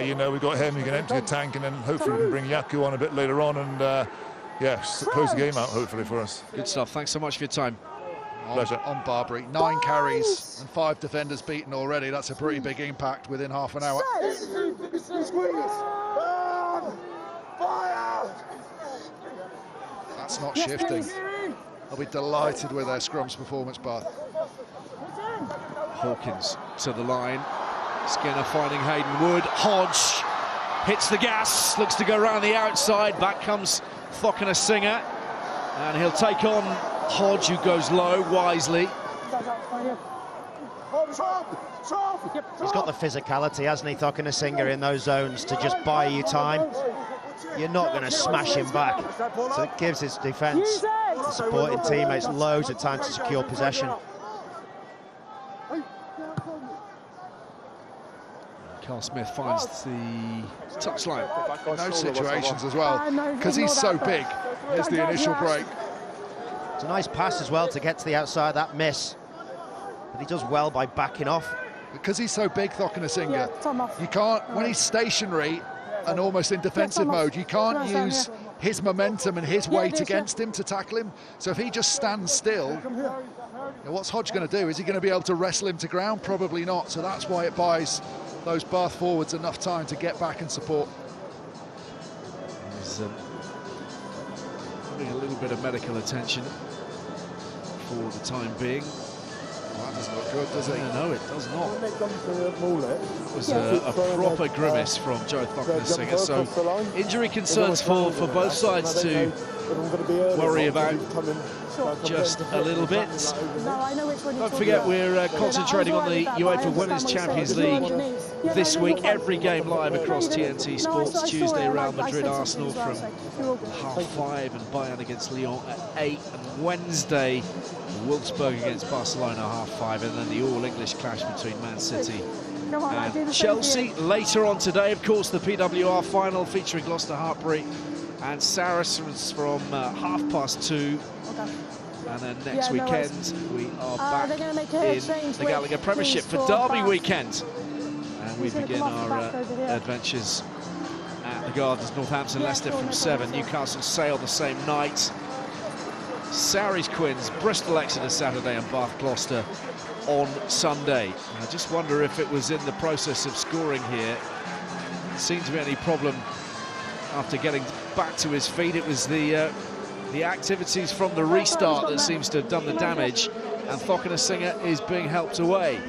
Speaker 7: You know, we've got him, we can empty the tank, and then hopefully we can bring Yaku on a bit later on, and yeah, close the game out hopefully for us.
Speaker 1: Good stuff. Thanks so much for your time.
Speaker 7: Pleasure.
Speaker 2: On Barbary, 9 carries and 5 defenders beaten already. That's a pretty big impact within half an hour. That's not shifting. I'll be delighted with their scrums performance, Bath.
Speaker 1: Hawkins to the line. Skinner finding Hayden Wood. Hodge hits the gas, looks to go around the outside. Back comes Singer, and he'll take on Hodge, who goes low wisely.
Speaker 4: He's got the physicality, hasn't he, Singer, in those zones to just buy you time. You're not going to smash him back, so it gives his defence, the supporting teammates, loads of time to secure possession.
Speaker 1: Carl Smith finds the touchline.
Speaker 2: In those situations as well, because he's so big. Here's the initial break.
Speaker 4: It's a nice pass as well to get to the outside, that miss. But he does well by backing off.
Speaker 2: Because he's so big, Singer, you can't, when he's stationary and almost in defensive mode, you can't use his momentum and his weight against him to tackle him. So if he just stands still, what's Hodge going to do? Is he going to be able to wrestle him to ground? Probably not. So that's why it buys those Bath forwards enough time to get back and support.
Speaker 1: He's having a little bit of medical attention for the time being.
Speaker 2: Well, that doesn't look good, does it?
Speaker 1: No, it does not. It was a proper grimace from Joe Singer. So injury concerns for both sides to worry about just a little bit. Don't forget, we're concentrating on the UEFA Women's Champions League this week. Every game live across TNT Sports. Tuesday, Real Madrid Arsenal from 5:30, and Bayern against Lyon at 8. And Wednesday, Wolfsburg against Barcelona 5:30, and then the all-English clash between Man City and Chelsea. Later on today, of course, the PWR final featuring Gloucester Hartpury and Saracens from 2:30. And then next weekend, we are back in the Gallagher Premiership for Derby weekend. And we begin our adventures at the Gardens, Northampton, Leicester from 7. Newcastle Sale the same night. Sarries Quins, Bristol Exeter Saturday, and Bath Gloucester on Sunday. And I just wonder if it was in the process of scoring here. It seemed to be any problem after getting back to his feet. It was the activities from the restart that seems to have done the damage, and Singer is being helped away.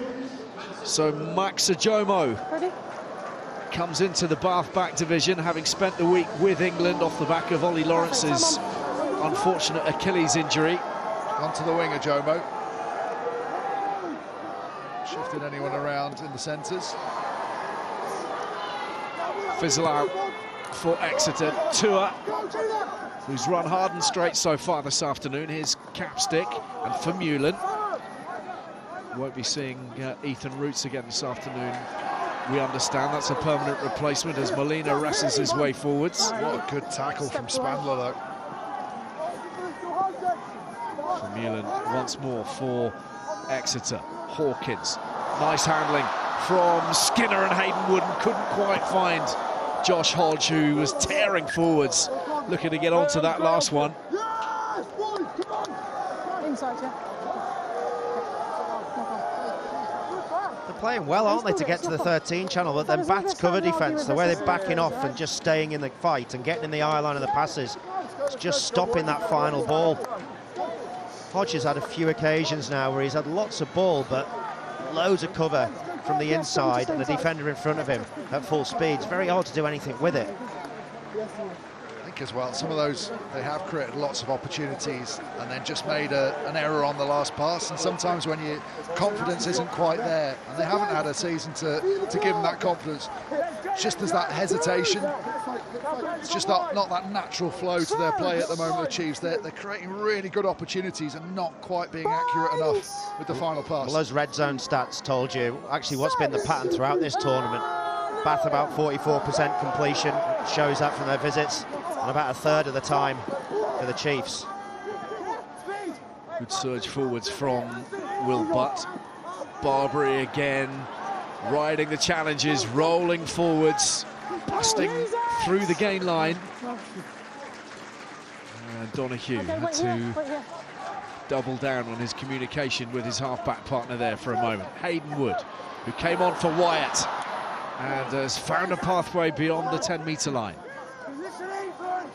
Speaker 1: So Max Ajomo comes into the Bath back division, having spent the week with England off the back of Ollie Lawrence's unfortunate Achilles injury.
Speaker 2: Onto the wing, Ajomo. Shifted anyone around in the centres.
Speaker 1: Fizzle out for Exeter. Tua, who's run hard and straight so far this afternoon. Here's Capstick and Vermeulen. Won't be seeing Ethan Roots again this afternoon. We understand that's a permanent replacement as Molina wrestles his way forwards.
Speaker 2: What a good tackle from Spandler, though.
Speaker 1: Vermeulen once more for Exeter. Hawkins, nice handling from Skinner, and Hayden Wooden couldn't quite find Josh Hodge, who was tearing forwards, looking to get onto that last one.
Speaker 3: Inside, yeah.
Speaker 4: They're playing well, aren't they, to get to the 13 channel, but then Bath's cover defence, the way they're backing off and just staying in the fight and getting in the eye line of the passes, it's just stopping that final ball. Hodge has had a few occasions now where he's had lots of ball, but loads of cover from the inside and the defender in front of him at full speed. It's very hard to do anything with it.
Speaker 2: I think as well, some of those, they have created lots of opportunities and then just made an error on the last pass. And sometimes when your confidence isn't quite there, and they haven't had a season to give them that confidence, just there's that hesitation. It's just not that natural flow to their play at the moment, the Chiefs. They're creating really good opportunities and not quite being accurate enough with the final pass.
Speaker 4: Well, those red zone stats told you actually what's been the pattern throughout this tournament. Bath about 44% completion, shows that from their visits, and about a third of the time for the Chiefs.
Speaker 1: Good surge forwards from Will Butt. Barbary again, riding the challenges, rolling forwards, busting through the gain line. And Donahue had to double down on his communication with his half-back partner there for a moment. Hayden Wood, who came on for Wyatt and has found a pathway beyond the 10-metre line.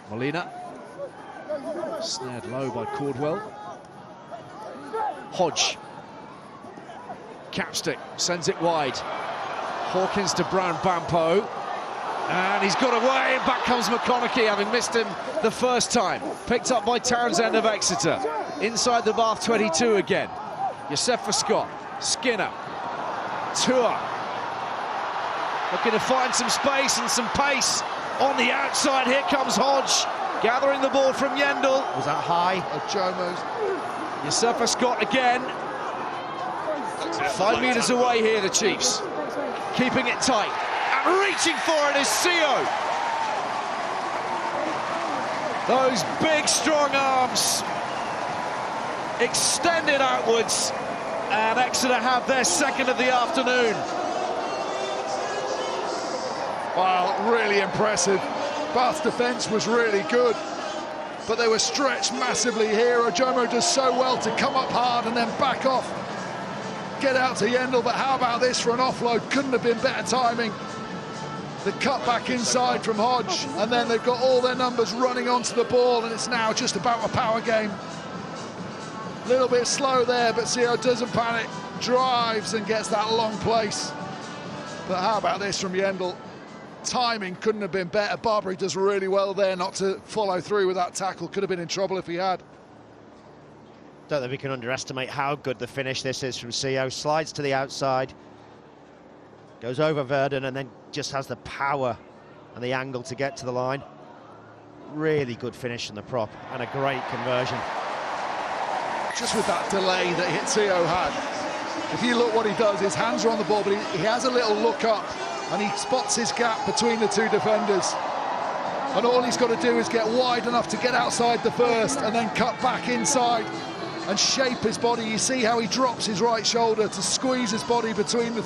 Speaker 1: Molina, snared low by Cordwell. Hodge, Capstick sends it wide. Hawkins to Brown Bampo, and he's got away, and back comes McConaughey, having missed him the first time. Picked up by Townsend of Exeter. Inside the Bath 22 again. Yosefa Scott, Skinner, Tua. Looking to find some space and some pace on the outside. Here comes Hodge, gathering the ball from Yendall.
Speaker 4: Was that high?
Speaker 2: Jomo's.
Speaker 1: Yosefa Scott again. 5 metres away here, the Chiefs. Keeping it tight. And reaching for it is Sio. Those big, strong arms extended outwards. And Exeter have their second of the afternoon.
Speaker 2: Wow, really impressive. Bath's defence was really good, but they were stretched massively here. Ojomo does so well to come up hard and then back off, get out to Yendall, but how about this for an offload? Couldn't have been better timing. The cut back inside from Hodge, and then they've got all their numbers running onto the ball, and it's now just about a power game. A little bit slow there, but Sio doesn't panic, drives and gets that long place. But how about this from Yendall? Timing couldn't have been better. Barbary does really well there not to follow through with that tackle. Could have been in trouble if he had.
Speaker 4: Don't think we can underestimate how good the finish this is from Sio. Slides to the outside, goes over Verdon, and then just has the power and the angle to get to the line. Really good finish from the prop and a great conversion.
Speaker 2: Just with that delay that Sio had. If you look what he does, his hands are on the ball, but he has a little look up and he spots his gap between the two defenders. And all he's got to do is get wide enough to get outside the first and then cut back inside and shape his body. You see how he drops his right shoulder to squeeze his body between the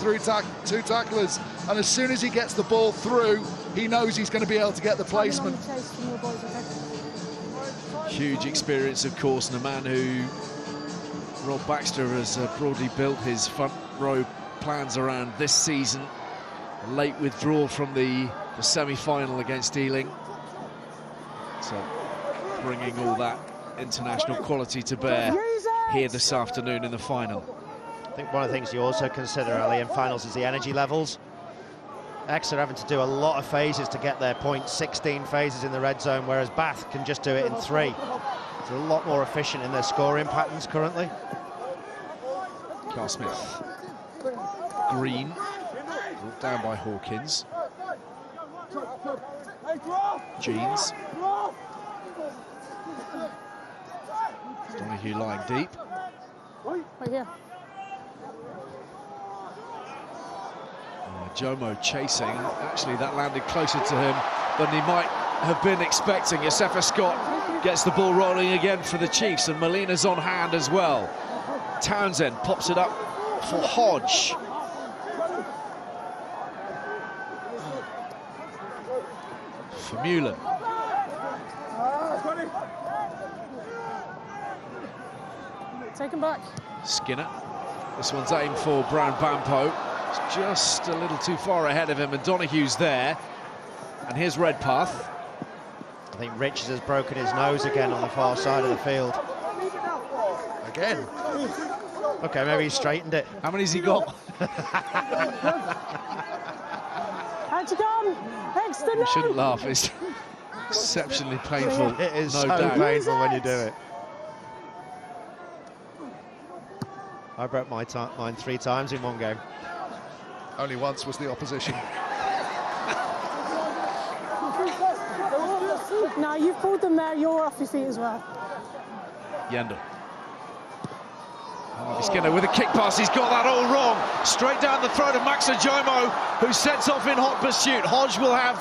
Speaker 2: two tacklers. And as soon as he gets the ball through, he knows he's going to be able to get the placement.
Speaker 1: Huge experience, of course, and a man who Rob Baxter has broadly built his front row plans around this season. A late withdrawal from the semi-final against Ealing. So bringing all that international quality to bear here this afternoon in the final.
Speaker 4: I think one of the things you also consider, Ali, in finals is the energy levels. Exeter having to do a lot of phases to get their point, 16 phases in the red zone, whereas Bath can just do it in 3. It's a lot more efficient in their scoring patterns currently.
Speaker 1: Carl Smith Green, brought down by Hawkins. Jeans. Donahue lying deep.
Speaker 3: Right here.
Speaker 1: Jomo chasing. Actually, that landed closer to him than he might have been expecting. Yosefa Scott gets the ball rolling again for the Chiefs, and Molina's on hand as well. Townsend pops it up for Hodge. For Mulan.
Speaker 3: Take him back.
Speaker 1: Skinner. This one's aimed for Brown Bampo. It's just a little too far ahead of him, and Donahue's there. And here's Redpath.
Speaker 4: I think Richards has broken his nose again on the far side of the field.
Speaker 2: Again.
Speaker 4: Okay, maybe he straightened it.
Speaker 1: How many's he got?
Speaker 3: How'd you come? Exeter,
Speaker 1: You shouldn't laugh. It's exceptionally painful.
Speaker 4: It is
Speaker 1: no
Speaker 4: so
Speaker 1: doubt.
Speaker 4: painful when you do it. I broke mine 3 times in one game.
Speaker 2: Only once was the opposition.
Speaker 3: Now you've pulled them there, you're off your feet as well.
Speaker 1: Yandel. Skinner with a kick pass, he's got that all wrong. Straight down the throat of Max Ojomo, who sets off in hot pursuit. Hodge will have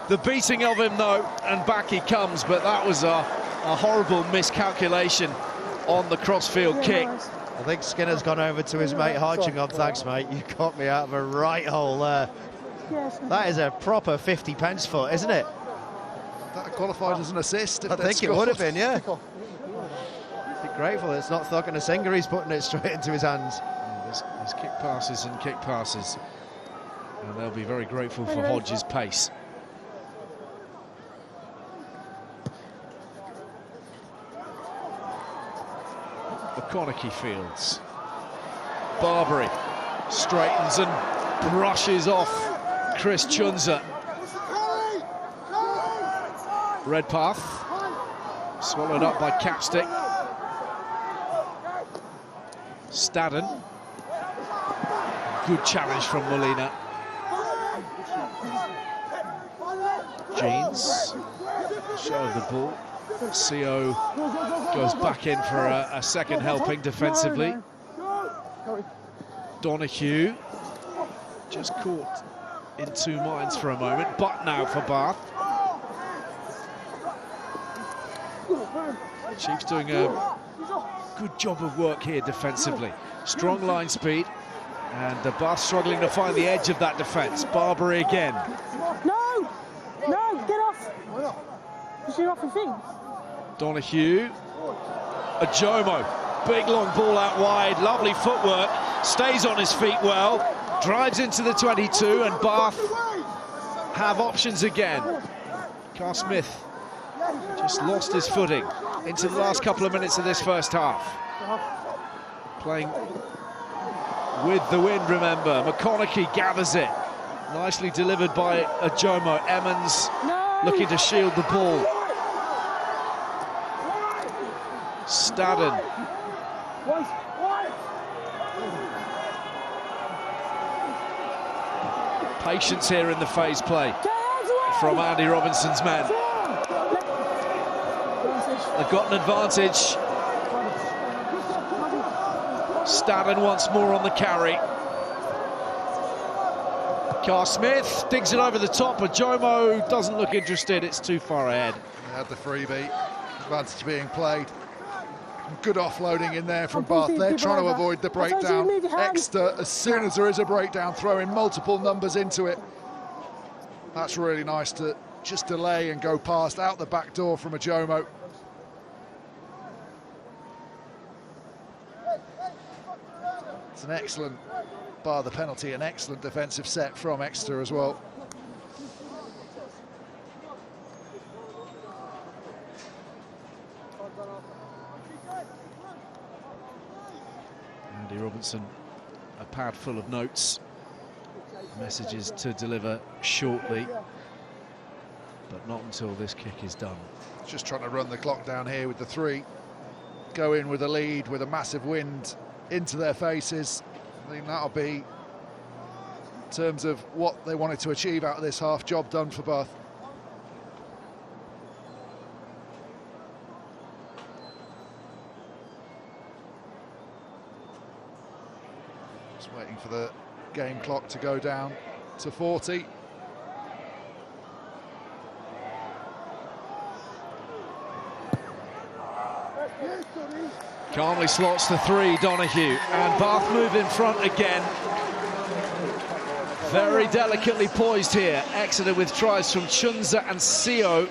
Speaker 1: the beating of him though, and back he comes, but that was a horrible miscalculation on the crossfield kick.
Speaker 4: I think Skinner's gone over to his mate Hodge and gone, thanks mate, you caught me out of a right hole there.
Speaker 3: Yes.
Speaker 4: That is a proper 50 pence foot, isn't it?
Speaker 2: That qualified as an assist.
Speaker 4: I think it would have been, yeah. Be grateful it's not Thuggen Singer he's putting it straight into his hands.
Speaker 1: Yeah, there's kick passes and kick passes, and they'll be very grateful for Hodge's pace. McConaughey fields. Barbary straightens and brushes off Chris Chunza. Redpath swallowed up by Capstick. Stadden. Good challenge from Molina. Jeans. Show of the ball. CO goes back in for a second helping defensively. Donahue just caught in 2 minds for a moment, but now for Bath. Chiefs doing a good job of work here defensively. Strong line speed, and the Bath struggling to find the edge of that defence. Barbary again.
Speaker 3: No! No, get off! Because you're off your feet.
Speaker 1: Donahue. Ojomo. Big long ball out wide. Lovely footwork. Stays on his feet well. Drives into the 22, and Bath have options again. Carl Smith just lost his footing into the last couple of minutes of this first half. Playing with the wind, remember. McConaughey gathers it. Nicely delivered by Ojomo. Emmons looking to shield the ball. Stadden. Patience here in the phase play from Andy Robinson's men. They've got an advantage. Stadden once more on the carry. Carl Smith digs it over the top, but Jomo doesn't look interested. It's too far ahead.
Speaker 2: They had the freebie. Advantage being played. Good offloading in there from Bath. They're trying to avoid the breakdown. Exeter, as soon as there is a breakdown, throw in multiple numbers into it. That's really nice to just delay and go past out the back door from Ojomo. It's an excellent, bar the penalty, an excellent defensive set from Exeter as well.
Speaker 1: Andy Robinson, a pad full of notes, messages to deliver shortly, but not until this kick is done.
Speaker 2: Just trying to run the clock down here with the 3. Go in with a lead with a massive wind into their faces. I think that'll be, in terms of what they wanted to achieve out of this half, job done for Bath. Just waiting for the game clock to go down to 40.
Speaker 1: Calmly slots the 3, Donahue, and Bath move in front again. Very delicately poised here. Exeter with tries from Chunza and Sio.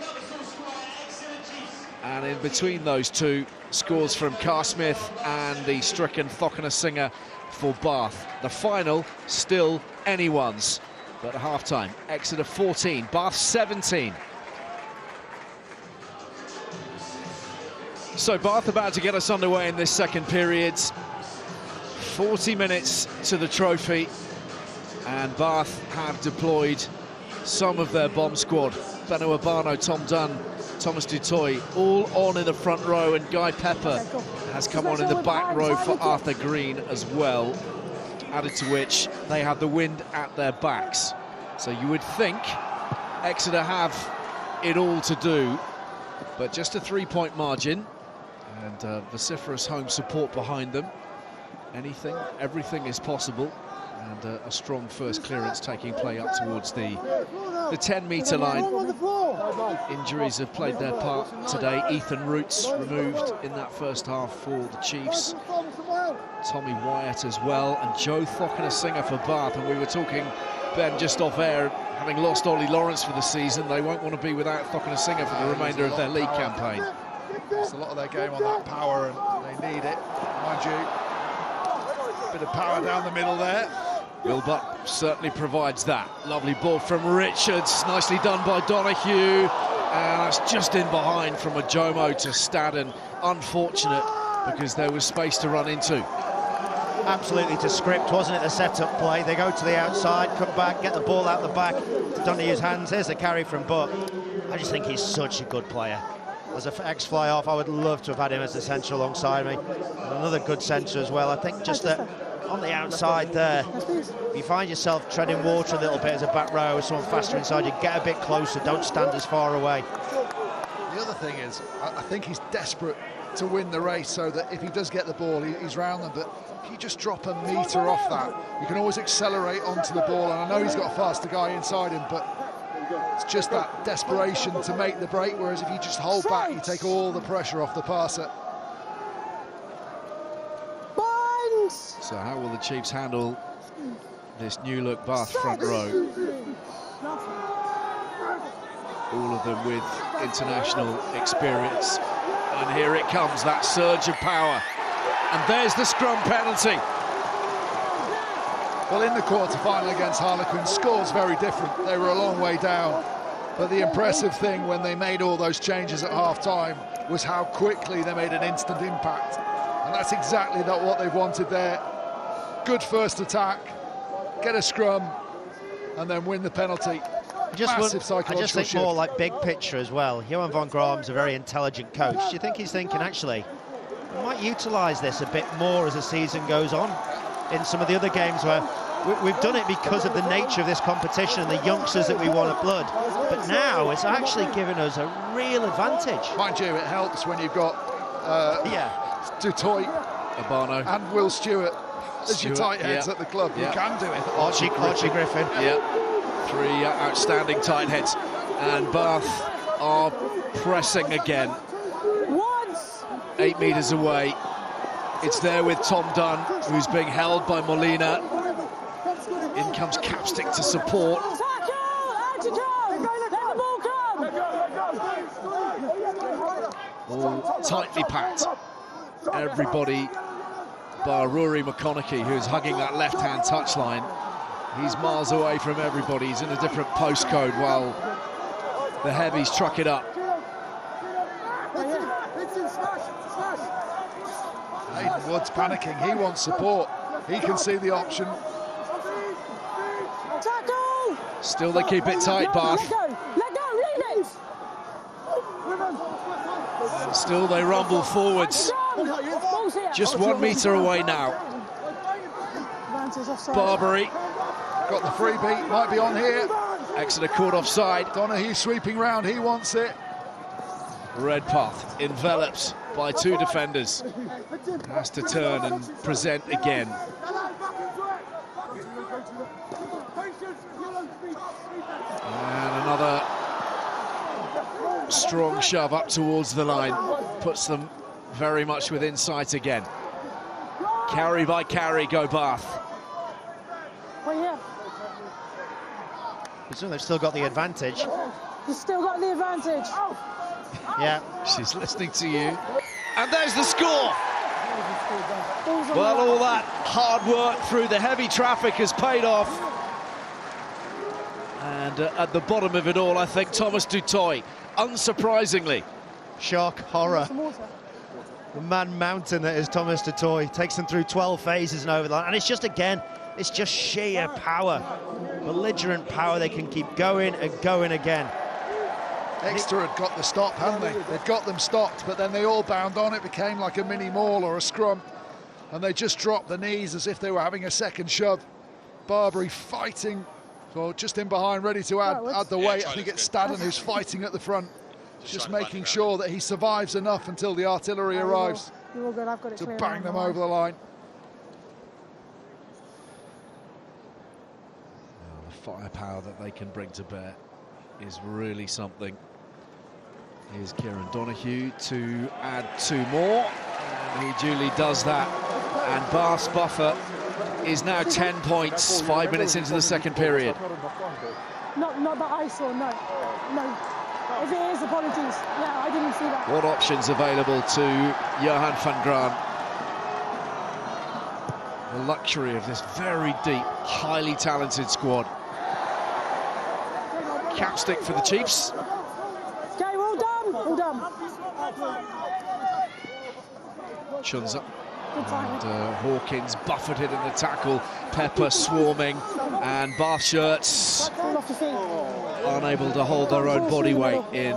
Speaker 1: And in between those two, scores from Carr Smith and the stricken Thokinasinger for Bath. The final still anyone's, but at half-time, Exeter 14, Bath 17. So Bath about to get us underway in this second period. 40 minutes to the trophy, and Bath have deployed some of their bomb squad. Beno Abano, Tom Dunn, Thomas Dutoy, all on in the front row, and Guy Pepper has come on in the back row for Arthur Green as well, added to which they have the wind at their backs. So you would think Exeter have it all to do, but just a 3-point margin and vociferous home support behind them. Everything is possible, and a strong first clearance taking play up towards the 10-metre line. Injuries have played their part today. Ethan Roots removed in that first half for the Chiefs. Tommy Wyatt as well, and Joe Thokinasinger for Bath. And we were talking, Ben, just off air, having lost Ollie Lawrence for the season, they won't want to be without Thokinasinger for the remainder of their league campaign.
Speaker 2: It's a lot of their game on that power, and they need it, mind you. Bit of power down the middle there.
Speaker 1: Will Butt certainly provides that. Lovely ball from Richards, nicely done by Donahue, and that's just in behind from a Jomo to Staden. Unfortunate, because there was space to run into.
Speaker 4: Absolutely to script, wasn't it, the set-up play? They go to the outside, come back, get the ball out the back, Donahue's hands. There's the carry from Butt. I just think he's such a good player. As an ex-fly-off, I would love to have had him as a centre alongside me. And another good centre as well. I think just that on the outside there, if you find yourself treading water a little bit as a back row with someone faster inside, you get a bit closer, don't stand as far away.
Speaker 2: The other thing is, I think he's desperate to win the race, so that if he does get the ball, he's round them. But if you just drop a metre off that, you can always accelerate onto the ball. And I know he's got a faster guy inside him, but it's just that desperation to make the break, whereas if you just hold back, you take all the pressure off the passer.
Speaker 1: So how will the Chiefs handle this new-look Bath front row? All of them with international experience. And here it comes, that surge of power. And there's the scrum penalty.
Speaker 2: Well, in the quarter-final against Harlequins, scores very different. They were a long way down. But the impressive thing when they made all those changes at half-time was how quickly they made an instant impact. And that's exactly what they've wanted there. Good first attack, get a scrum, and then win the penalty. Massive psychological
Speaker 4: I just think
Speaker 2: shift.
Speaker 4: more like big picture as well. Johan van Graam's a very intelligent coach. Do you think he's thinking, actually, we might utilise this a bit more as the season goes on? In some of the other games where we've done it because of the nature of this competition and the youngsters that we want at blood. But now it's actually given us a real advantage.
Speaker 2: Mind you, it helps when you've got Dutoy,
Speaker 1: Abano,
Speaker 2: and Will Stewart as your tight heads at the club. You can do it.
Speaker 4: Archie Griffin.
Speaker 1: Yeah, 3 outstanding tight heads. And Bath are pressing again. 8 metres away. It's there with Tom Dunn, who's being held by Molina. In comes Capstick to support. All tightly packed. Everybody bar Rory McConaughey, who's hugging that left-hand touchline. He's miles away from everybody. He's in a different postcode while the heavies truck it up.
Speaker 2: Hayden Wood's panicking. He wants support. He can see the option.
Speaker 1: Still they keep it tight, Bath. And still they rumble forwards. Just 1 metre away now.
Speaker 3: advantage offside.
Speaker 1: Barbary.
Speaker 2: Got the freebie, might be on here.
Speaker 1: Exeter caught offside.
Speaker 2: Donahue sweeping round, he wants it.
Speaker 1: Redpath enveloped by two defenders. Has to turn and present again. And another strong shove up towards the line. Puts them very much within sight again. Carry by carry go Bath.
Speaker 3: Well, yeah.
Speaker 4: So they've still got the advantage.
Speaker 3: You've still got the advantage.
Speaker 4: Yeah.
Speaker 1: She's listening to you. And there's the score! Well, all that hard work through the heavy traffic has paid off. And at the bottom of it all, I think Thomas du Toit, unsurprisingly.
Speaker 4: Shock, horror. The man mountain that is Thomas du Toit takes them through 12 phases and over the line. And it's just, again, it's just sheer power. Belligerent power. They can keep going and going again.
Speaker 2: Exeter had got the stop, hadn't they? They'd got them stopped, but then they all bound on. It became like a mini maul or a scrum. And they just dropped the knees as if they were having a second shove. Barbary fighting, so just in behind, ready to add the weight. I think it's Stadden who's fighting at the front, just making sure that he survives enough until the artillery arrives
Speaker 3: You're all good. I've got it
Speaker 2: to
Speaker 3: clear
Speaker 2: bang
Speaker 3: now.
Speaker 2: them over the line.
Speaker 1: The firepower that they can bring to bear is really something. Here's Kieran Donahue to add two more, and he duly does that. And Bath's buffer is now 10 points, 5 minutes into the second period.
Speaker 3: Not that I saw, no. No. If it is, apologies. Yeah, I didn't see that.
Speaker 1: What options available to Johan van Graan? The luxury of this very deep, highly talented squad. Capstick for the Chiefs.
Speaker 3: Okay, well done. Well done.
Speaker 1: Chunza.
Speaker 3: Good timing.
Speaker 1: And Hawkins buffeted in the tackle. Pepper swarming, and Bath shirts
Speaker 3: Fall off your feet.
Speaker 1: unable to hold their own body weight in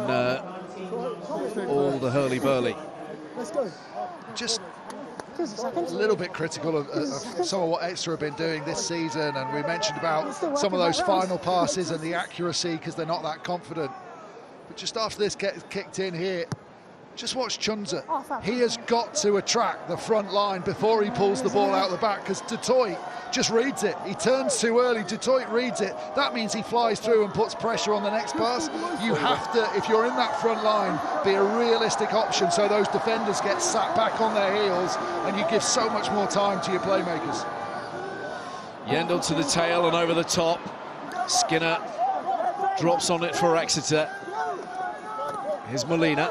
Speaker 1: all the hurly-burly.
Speaker 3: Let's go.
Speaker 2: Just
Speaker 3: Just a second.
Speaker 2: a little bit critical of some of what Exeter have been doing this season, and we mentioned about some of those final passes and the accuracy because they're not that confident. But just after this gets kicked in here, just watch Chunza. He has got to attract the front line before he pulls the ball out the back, because du Toit just reads it. He turns too early, du Toit reads it. That means he flies through and puts pressure on the next pass. You have to, if you're in that front line, be a realistic option so those defenders get sat back on their heels and you give so much more time to your playmakers.
Speaker 1: Yendall to the tail and over the top. Skinner drops on it for Exeter. Here's Molina.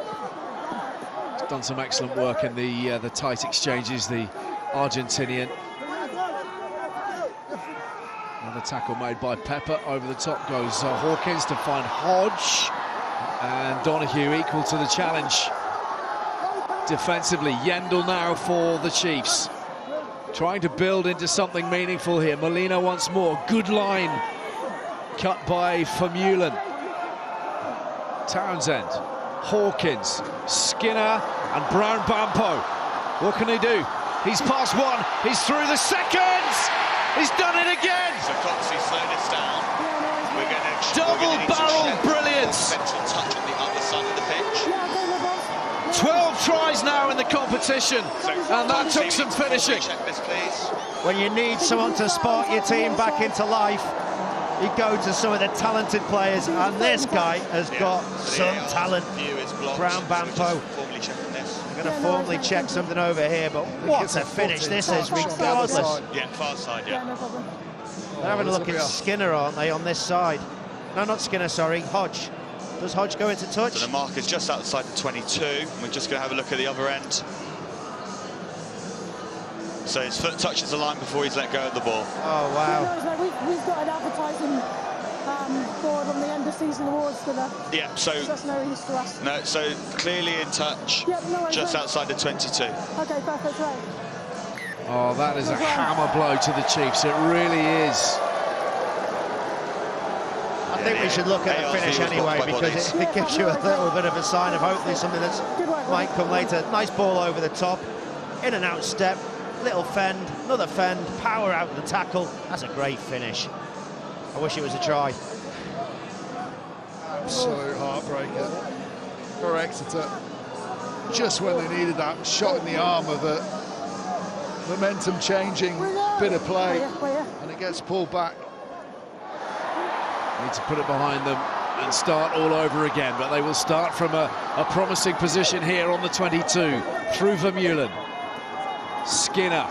Speaker 1: He's done some excellent work in the tight exchanges, the Argentinian. Another tackle made by Pepper. Over the top goes Hawkins to find Hodge. And Donahue equal to the challenge. Defensively, Yendall now for the Chiefs. Trying to build into something meaningful here. Molina once more. Good line. Cut by Vermeulen. Townsend. Hawkins. Skinner and Brown Bampo. What can he do? He's past one. He's through the second. He's done it again.
Speaker 5: So Coxey slow this down. We're going to
Speaker 1: Double barrel brilliance.
Speaker 5: Central touch on the other side of the pitch.
Speaker 1: 12 tries now in the competition, and that took some finishing.
Speaker 5: Check this, please.
Speaker 4: When you need someone to spark your team back into life, you go to some of the talented players, and this guy has got some talent. Brown Bampo. We're going to formally check something over here, but what a finish this is, regardless.
Speaker 5: Yeah, far side,
Speaker 3: Yeah, no problem.
Speaker 4: They're having a look at Skinner, aren't they, on this side? No, not Skinner, sorry, Hodge. Does Hodge go into touch?
Speaker 5: So the marker's just outside the 22. We're just going to have a look at the other end. So his foot touches the line before he's let go of the ball.
Speaker 4: Oh, wow.
Speaker 3: We've got an advertising board on the end of season awards for the.
Speaker 5: Yeah, so
Speaker 3: that's no use to us.
Speaker 5: no, so clearly in touch,
Speaker 3: Yep, no,
Speaker 5: just outside the 22.
Speaker 3: Okay, perfect, right.
Speaker 1: Oh, that is a hammer blow to the Chiefs. It really is.
Speaker 4: I think we should look at the finish anyway, because it gives you a little bit of a sign of hopefully something that might come later. Nice ball over the top, in and out step, Little fend, another fend, power out of the tackle. That's a great finish. I wish it was a try.
Speaker 2: Absolute heartbreaker for Exeter. Just when they needed that shot in the arm of a momentum-changing bit of play, and it gets pulled back.
Speaker 1: Need to put it behind them and start all over again, but they will start from a promising position here on the 22 through Vermeulen. Skinner,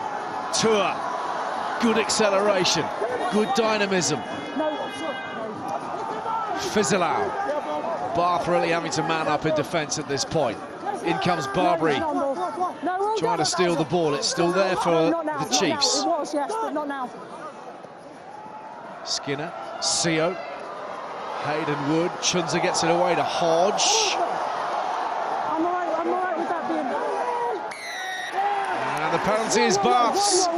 Speaker 1: Tour, good acceleration, good dynamism. Fizzelau. Bath really having to man up in defence at this point. In comes Barbary, trying to steal the ball. It's still there for the Chiefs.
Speaker 3: It was, yes, but not now.
Speaker 1: Skinner, Seo, Hayden Wood. Chunza gets it away to Hodge.
Speaker 3: I'm all right with that being.
Speaker 1: And the penalty is Bath's. A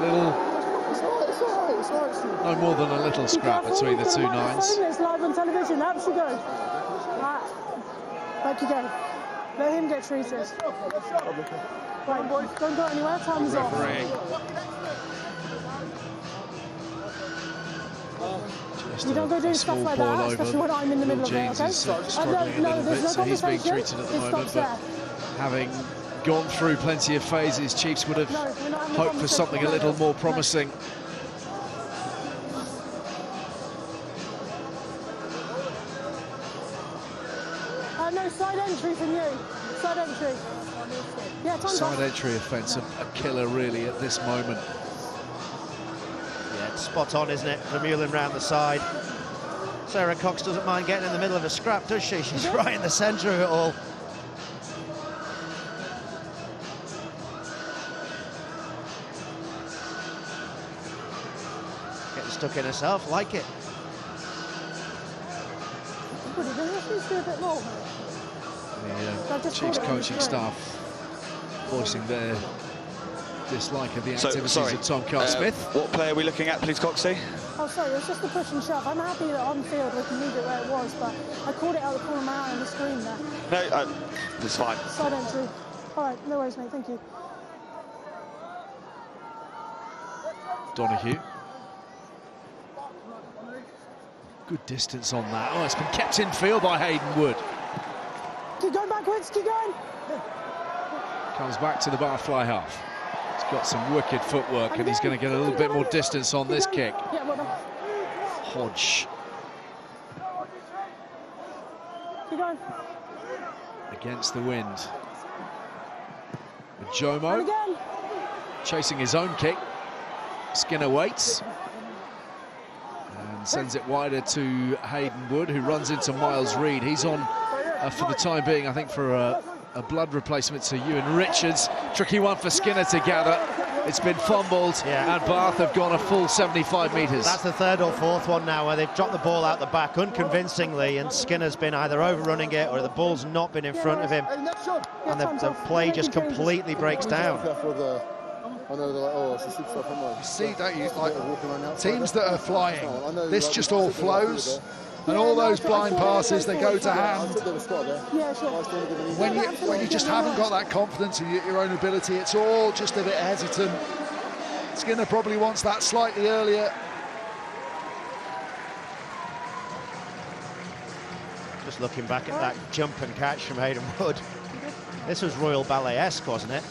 Speaker 1: little, no more than a little scrap between the two nines.
Speaker 3: It's live on television. Up she goes. Back you go. Let him get treated. Right, boys, don't go anywhere. Time is off. You don't go doing stuff like that, especially when I'm in the middle of it, okay?
Speaker 1: Struggling a little bit, so he's being treated at the moment, but having gone through plenty of phases, Chiefs would have hoped for something a little more promising.
Speaker 3: No, side entry from you. Side entry. Yeah,
Speaker 1: side entry offence, a killer really at this moment.
Speaker 4: Yeah, it's spot on, isn't it? Vermeulen round the side. Sarah Cox doesn't mind getting in the middle of a scrap, does she? She's right in the centre of it all. Getting stuck in herself, like it.
Speaker 1: The Chiefs coaching staff voicing their dislike of the activities of Tom Carr-Smith.
Speaker 5: What player are we looking at, please, Coxie?
Speaker 3: Oh, sorry, it was just the push and shove. I'm happy that on field we can leave it where it was, but I called it out the corner of my eye on the screen there.
Speaker 5: No, it's fine.
Speaker 3: Side entry. All right, no worries, mate, thank you.
Speaker 1: Donahue. Good distance on that. Oh, it's been kept in field by Hayden Wood.
Speaker 3: Keep going backwards, keep going.
Speaker 1: Comes back to the bar fly half. He's got some wicked footwork and he's going to get a little bit more distance on this kick.
Speaker 3: Yeah, well done.
Speaker 1: Hodge.
Speaker 3: Keep going.
Speaker 1: Against the wind. Jomo chasing his own kick. Skinner waits. And sends it wider to Hayden Wood, who runs into Miles Reed. He's on, for the time being, I think, for a blood replacement to Ewan Richards. Tricky one for Skinner to gather. It's been fumbled, and Bath have gone a full 75 metres.
Speaker 4: That's the third or fourth one now where they've dropped the ball out the back unconvincingly, and Skinner's been either overrunning it or the ball's not been in front of him. And the play just completely breaks down.
Speaker 2: You see, don't you? Like, teams that are flying, this just all flows. And all those blind passes, they go to hand. When you just haven't got that confidence in your own ability, it's all just a bit hesitant. Skinner probably wants that slightly earlier.
Speaker 4: Just looking back at that jump and catch from Hayden Wood. This was Royal Ballet-esque, wasn't it?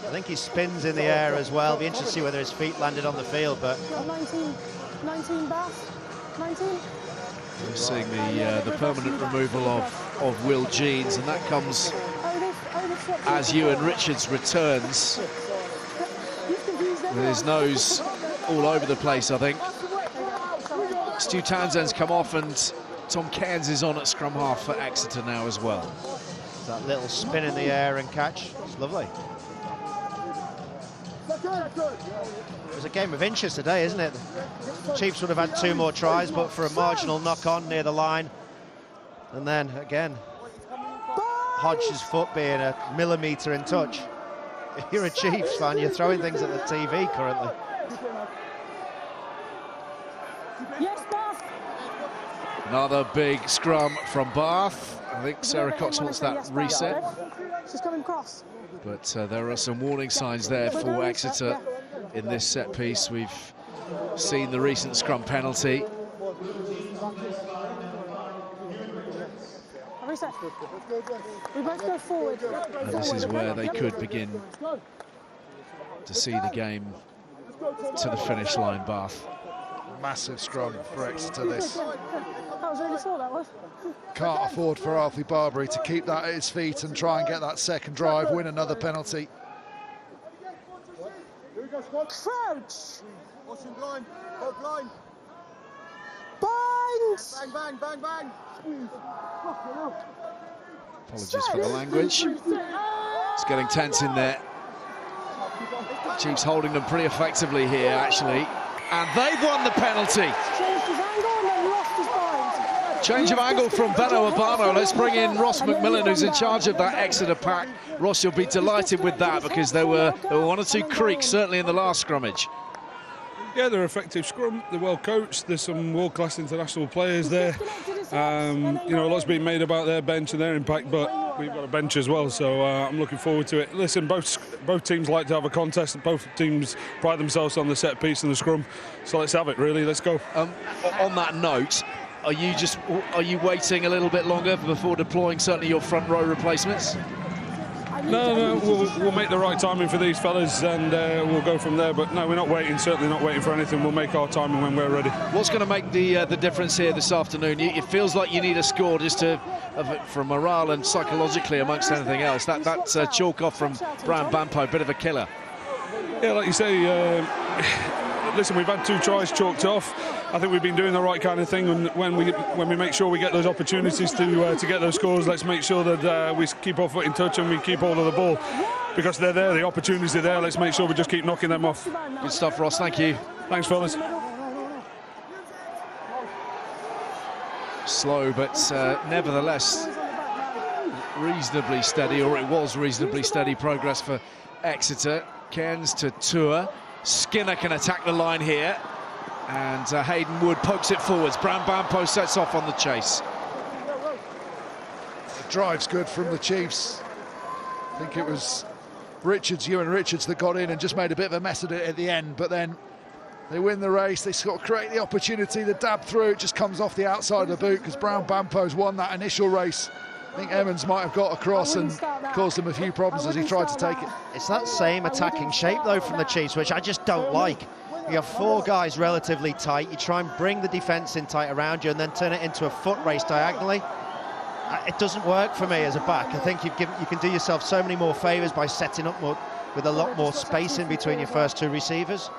Speaker 4: I think he spins in the air as well. Be interested to see whether his feet landed on the field, but
Speaker 3: 19 Bath, 19.
Speaker 1: We're seeing the permanent removal of Will Jeans, and that comes as Ewan Richards returns with his nose all over the place, I think. Stu Townsend's come off, and Tom Cairns is on at scrum half for Exeter now as well.
Speaker 4: That little spin in the air and catch, it's lovely. It was a game of inches today, isn't it? The Chiefs would have had 2 more tries, but for a marginal knock-on near the line. And then, again, Hodge's foot being a millimetre in touch. If you're a Chiefs fan, you're throwing things at the TV currently.
Speaker 3: Yes, Bath.
Speaker 1: Another big scrum from Bath, I think Sarah Cox wants that reset.
Speaker 3: She's coming cross.
Speaker 1: But there are some warning signs there for Exeter in this set piece. We've seen the recent scrum penalty.
Speaker 3: Reset. We both go forward.
Speaker 1: And this is where they could begin to see the game to the finish line, Bath.
Speaker 2: Massive scrum for Exeter, this.
Speaker 3: That was really sore, that was.
Speaker 2: Can't afford for Alfie Barbary to keep that at his feet and try and get that second drive, win another penalty.
Speaker 3: Crouch!
Speaker 6: Washing blind, go blind.
Speaker 3: Binds!
Speaker 6: Bang, bang, bang, bang.
Speaker 1: Apologies for the language. It's getting tense in there. Chiefs holding them pretty effectively here, actually. And they've won the penalty.
Speaker 3: Changed his angle and then lost his bind.
Speaker 1: Change of angle from Benno Urbano. Let's bring in Ross McMillan, who's in charge of that Exeter pack. Ross, you'll be delighted with that because there were one or two creaks, certainly in the last scrummage.
Speaker 8: Yeah, they're effective scrum. They're well coached. There's some world-class international players there. You know, a lot's been made about their bench and their impact, but we've got a bench as well, so I'm looking forward to it. Listen, both teams like to have a contest. Both teams pride themselves on the set piece and the scrum, so let's have it. Really, let's go.
Speaker 1: On that note, are you waiting a little bit longer before deploying certainly your front row replacements?
Speaker 8: No, we'll make the right timing for these fellas and we'll go from there. But no, we're not waiting, certainly not waiting for anything. We'll make our timing when we're ready. What's
Speaker 1: going to make the difference here this afternoon? It feels like you need a score just for morale and psychologically amongst anything else. That's chalk off from Brian Bampo, bit of a killer.
Speaker 8: Yeah, like you say, listen, we've had 2 tries chalked off. I think we've been doing the right kind of thing, and when we make sure we get those opportunities to get those scores, let's make sure that we keep our foot in touch and we keep hold of the ball, because they're there, the opportunities are there. Let's make sure we just keep knocking them off.
Speaker 1: Good stuff, Ross. Thank you.
Speaker 8: Thanks, fellas.
Speaker 1: Slow, but nevertheless reasonably steady, or it was reasonably steady progress for Exeter. Cairns to Tour. Skinner can attack the line here. And Hayden Wood pokes it forwards. Bram Bampo sets off on the chase.
Speaker 2: The drive's good from the Chiefs. I think it was Ewan Richards that got in and just made a bit of a mess of it at the end, but then they win the race. They sort of create the opportunity. The dab through, it just comes off the outside of the boot because Brown Bampo's won that initial race. I think Emmons might have got across and caused him a few problems as he tried to take it.
Speaker 4: It's that same attacking shape, though, from the Chiefs, which I just don't like. You have 4 guys relatively tight. You try and bring the defence in tight around you and then turn it into a foot race diagonally. It doesn't work for me as a back. I think you can do yourself so many more favours by setting up more, with a lot more space in between your first 2 receivers.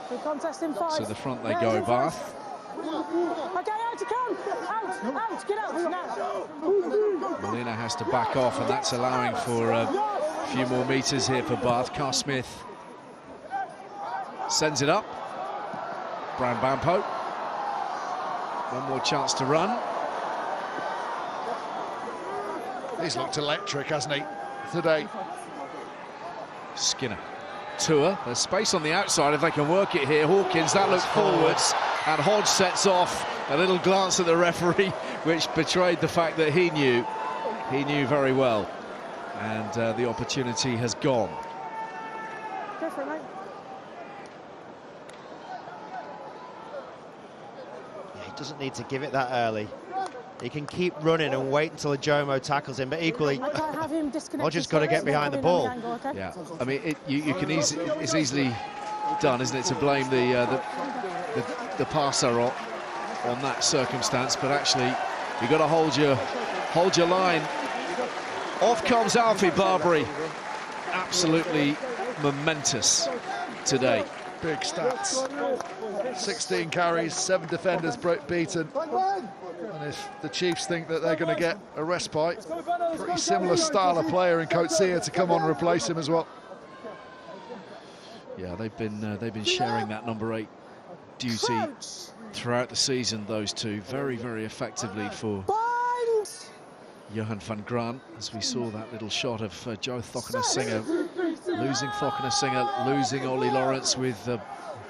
Speaker 1: So the front they go, Bath.
Speaker 3: Okay, out to come! Out! Get out now!
Speaker 1: Molina has to back off, and that's allowing for a few more metres here for Bath. Carl Smith sends it up. Brian Bampo. One more chance to run.
Speaker 2: He's looked electric, hasn't he, today?
Speaker 1: Skinner. Tour. There's space on the outside if they can work it here. Hawkins, that looks forwards, and Hodge sets off. A little glance at the referee, which betrayed the fact that he knew very well, and the opportunity has gone.
Speaker 3: Go for it, mate.
Speaker 4: He doesn't need to give it that early. He can keep running and wait until a Jomo tackles him, but equally, Hodge's got to get behind the ball.
Speaker 1: Yeah, I mean, it's easily done, isn't it, to blame the passer on that circumstance, but actually you've got to hold your line. Off comes Alfie Barbary. Absolutely momentous today.
Speaker 2: Big stats. 16 carries, 7 defenders beaten. And if the Chiefs think that they're going to get a respite, pretty similar style of player in Coetzee to come on and replace him as well.
Speaker 1: Yeah, they've been sharing that number 8 duty throughout the season, those two, very, very effectively for Johan van Graan, as we saw that little shot of Joe Thockner-Singer losing Thockner-Singer, losing Ollie Lawrence, with a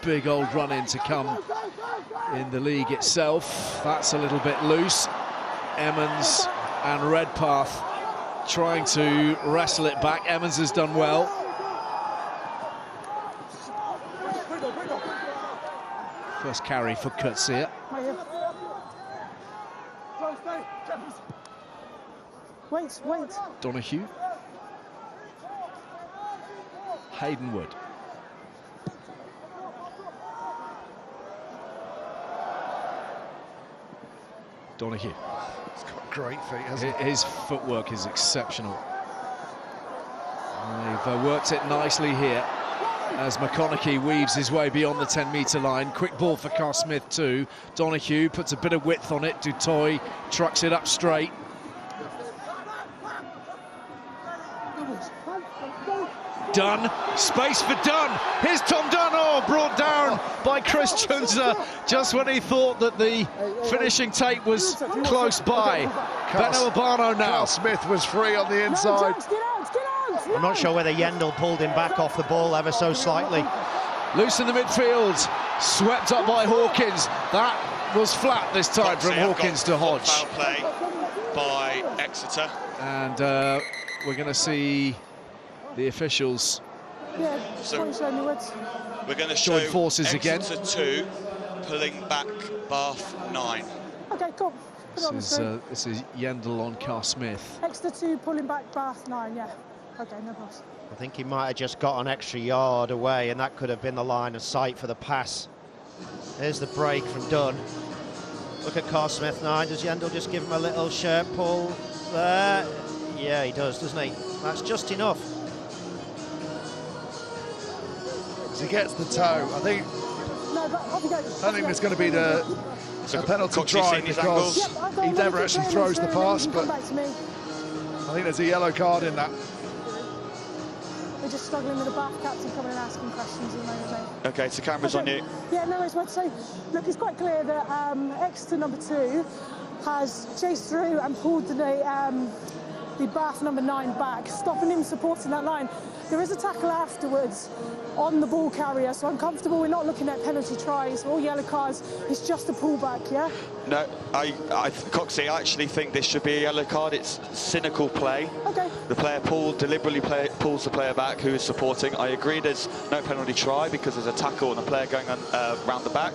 Speaker 1: big old run-in to come in the league itself. That's a little bit loose. Emmons and Redpath trying to wrestle it back. Emmons has done well. First carry for Coetzee.
Speaker 3: Wait.
Speaker 1: Donahue. Haydenwood. Donahue.
Speaker 2: He's got great feet, hasn't he?
Speaker 1: His footwork is exceptional. They've worked it nicely here as McConaughey weaves his way beyond the 10-metre line. Quick ball for Carl Smith too. Donahue puts a bit of width on it. Dutoy trucks it up straight. Dunn, space for Dunn. Here's Tom Dunn, brought down by Chris Chunza just when he thought that the finishing tape was close by. Benno Urbano now.
Speaker 2: Carl Smith was free on the inside.
Speaker 4: I'm not sure whether Yendall pulled him back off the ball ever so slightly.
Speaker 1: Loose in the midfield, swept up by Hawkins. That was flat this time from Hawkins to Hodge.
Speaker 5: Foul play by Exeter.
Speaker 1: And we're going to see the officials.
Speaker 5: So we're going to show
Speaker 1: join forces again.
Speaker 5: Exeter 2 pulling back Bath 9.
Speaker 3: Okay, cool.
Speaker 1: This is Yendall on Carl Smith.
Speaker 3: Exeter 2 pulling back Bath 9, yeah. Okay, no problem.
Speaker 4: I think he might have just got an extra yard away, and that could have been the line of sight for the pass. There's the break from Dunn. Look at Carl Smith now. Does Yendall just give him a little shirt pull there? Yeah, he does, doesn't he? That's just enough.
Speaker 2: As he gets the toe, I think there's going to be a penalty try because he never actually throws the pass, but I think there's a yellow card in that.
Speaker 3: We're just struggling with the Bath captain coming and asking questions at the moment, mate.
Speaker 5: Okay, so camera's on you.
Speaker 3: Yeah, no worries. So, look, it's quite clear that Exeter number 2 has chased through and pulled the Bath number 9 back, stopping him supporting that line. There is a tackle afterwards on the ball carrier, so I'm comfortable we're not looking at penalty tries or yellow cards. It's just a pullback, yeah?
Speaker 5: No, Coxey, I actually think this should be a yellow card. It's cynical play.
Speaker 3: Okay.
Speaker 5: The player deliberately pulls the player back who is supporting. I agree there's no penalty try because there's a tackle and the player going round the back,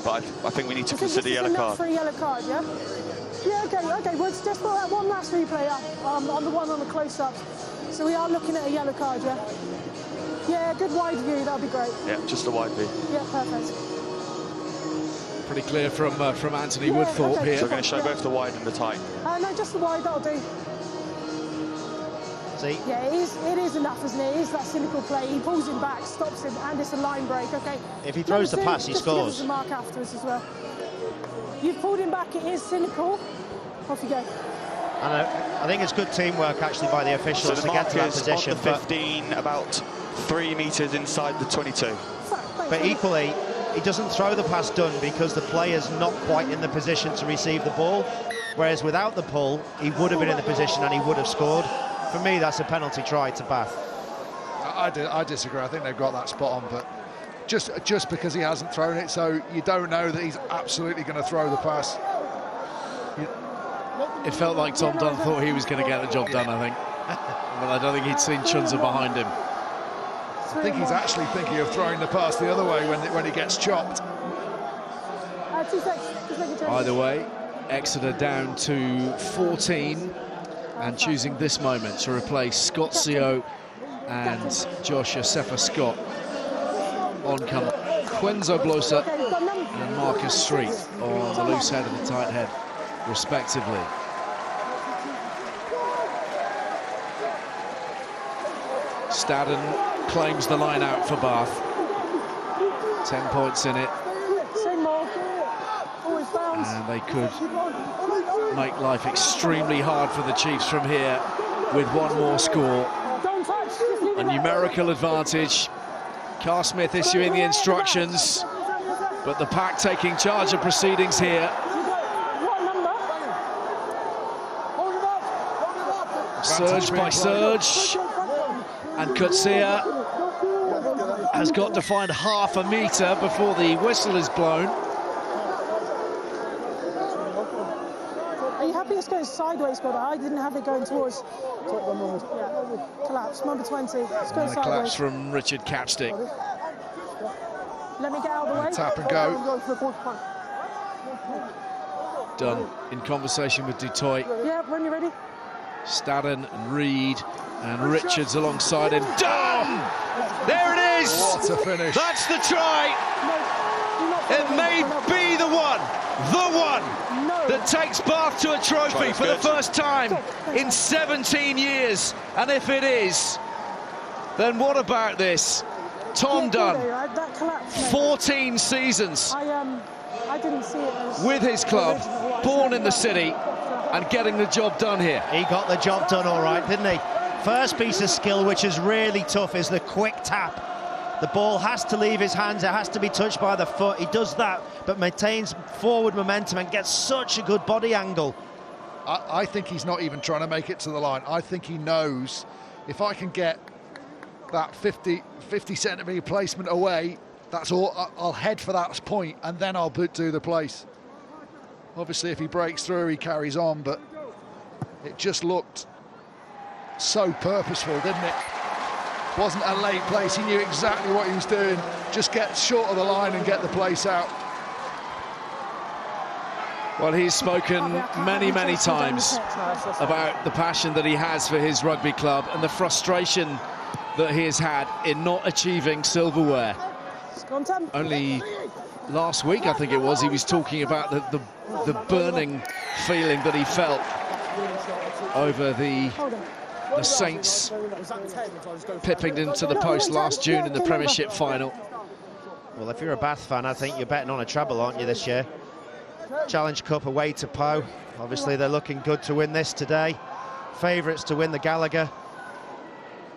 Speaker 5: but I think we need to consider yellow card.
Speaker 3: For a yellow card, yeah? Yeah, okay, well, let's just put that one last replay up on the one on the close-up. So we are looking at a yellow card, yeah? Yeah, good wide view, that'll be great.
Speaker 5: Yeah, just a wide view.
Speaker 3: Yeah, perfect.
Speaker 1: Pretty clear from Anthony Woodthorpe here.
Speaker 5: So we're going to show both the wide and the tight.
Speaker 3: No, just the wide, that'll do.
Speaker 4: See?
Speaker 3: Yeah, it is enough, isn't it? It is that cynical play. He pulls him back, stops him, and it's a line break, okay?
Speaker 4: If he throws the pass, he scores.
Speaker 3: Just mark afterwards as well. You've pulled him back, it is cynical. Off you go.
Speaker 4: And I think it's good teamwork actually by the officials to get to that position.
Speaker 5: On the 15, about 3 metres inside the 22.
Speaker 4: But equally, he doesn't throw the pass Dunn because the player's not quite in the position to receive the ball. Whereas without the pull, he would have been in the position and he would have scored. For me, that's a penalty try to Bath.
Speaker 2: I disagree. I think they've got that spot on, but just because he hasn't thrown it, so you don't know that he's absolutely going to throw the pass.
Speaker 1: It felt like Tom Dunn thought he was going to get the job done, I think. But I don't think he'd seen Chunza behind him.
Speaker 2: I think he's actually thinking of throwing the pass the other way when he gets chopped.
Speaker 1: Either way, Exeter down to 14 and choosing this moment to replace Scott Seo and Josh Yosefa-Scott. On come Feyi-Waboso and Marcus Street on the loose head and the tight head, respectively. Staden claims the line out for Bath. 10 points in it. And they could make life extremely hard for the Chiefs from here with one more score. A numerical advantage. Carl Smith issuing the instructions, but the pack taking charge of proceedings here. Surge by surge, and Coetzee has got to find half a metre before the whistle is blown.
Speaker 3: goes sideways, but I didn't have it going towards. Yeah, collapse. Number 20. It's going
Speaker 1: And a collapse
Speaker 3: sideways.
Speaker 1: from Richard Capstick.
Speaker 3: Let me get out of the way.
Speaker 2: Tap and go.
Speaker 1: Done in conversation with Dutoit.
Speaker 3: Yeah, when you're ready.
Speaker 1: Staden and Reed and Richards alongside him. Done! There it is!
Speaker 2: What a finish.
Speaker 1: That's the try! It may be the one that takes Bath to a trophy for the first time in 17 years. And if it is, then what about this? Tom Dunn, 14 seasons
Speaker 3: I didn't see it as
Speaker 1: with his club, born in the city, and getting the job done here.
Speaker 4: He got the job done all right, didn't he? First piece of skill, which is really tough, is the quick tap. The ball has to leave his hands, it has to be touched by the foot. He does that, but maintains forward momentum and gets such a good body angle.
Speaker 2: I think he's not even trying to make it to the line. I think he knows, if I can get that 50 centimetre placement away, that's all. I'll head for that point, and then I'll do the place. Obviously, if he breaks through, he carries on, but it just looked so purposeful, didn't it? Wasn't a late place. He knew exactly what he was doing. Just get short of the line and get the place out.
Speaker 1: Well, he's spoken many, many times about the passion that he has for his rugby club and the frustration that he has had in not achieving silverware. Only last week, I think it was, he was talking about the burning feeling that he felt over the Saints pipping into the post last June in the Premiership final.
Speaker 4: Well, if you're a Bath fan, I think you're betting on a treble, aren't you, this year? Challenge Cup away to Poe. Obviously, they're looking good to win this today. Favourites to win the Gallagher.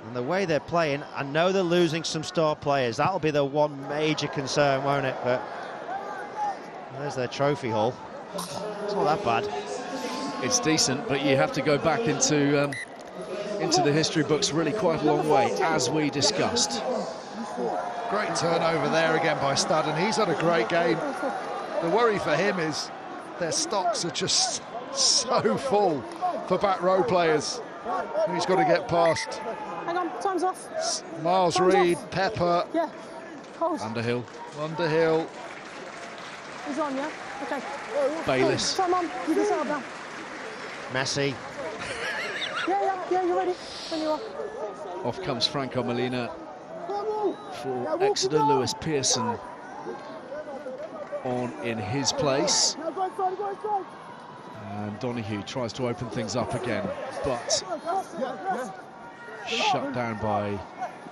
Speaker 4: And the way they're playing, I know they're losing some star players. That'll be the one major concern, won't it? But there's their trophy haul. It's not that bad.
Speaker 1: It's decent, but you have to go back into the history books really quite a long way, as we discussed.
Speaker 2: Great turnover there again by Staden. He's had a great game. The worry for him is their stocks are just so full for back row players. And he's got to get past.
Speaker 3: Hang on, time's off.
Speaker 2: Miles Reed, Pepper.
Speaker 3: Yeah, hold.
Speaker 1: Underhill.
Speaker 3: He's on, yeah? Okay.
Speaker 1: Bayliss.
Speaker 3: Come on, you can set up now.
Speaker 4: Messi.
Speaker 3: Yeah, you're ready. When you are.
Speaker 1: Off comes Franco Molina for Exeter. Lewis Pearson on in his place. And Donahue tries to open things up again, but shut down by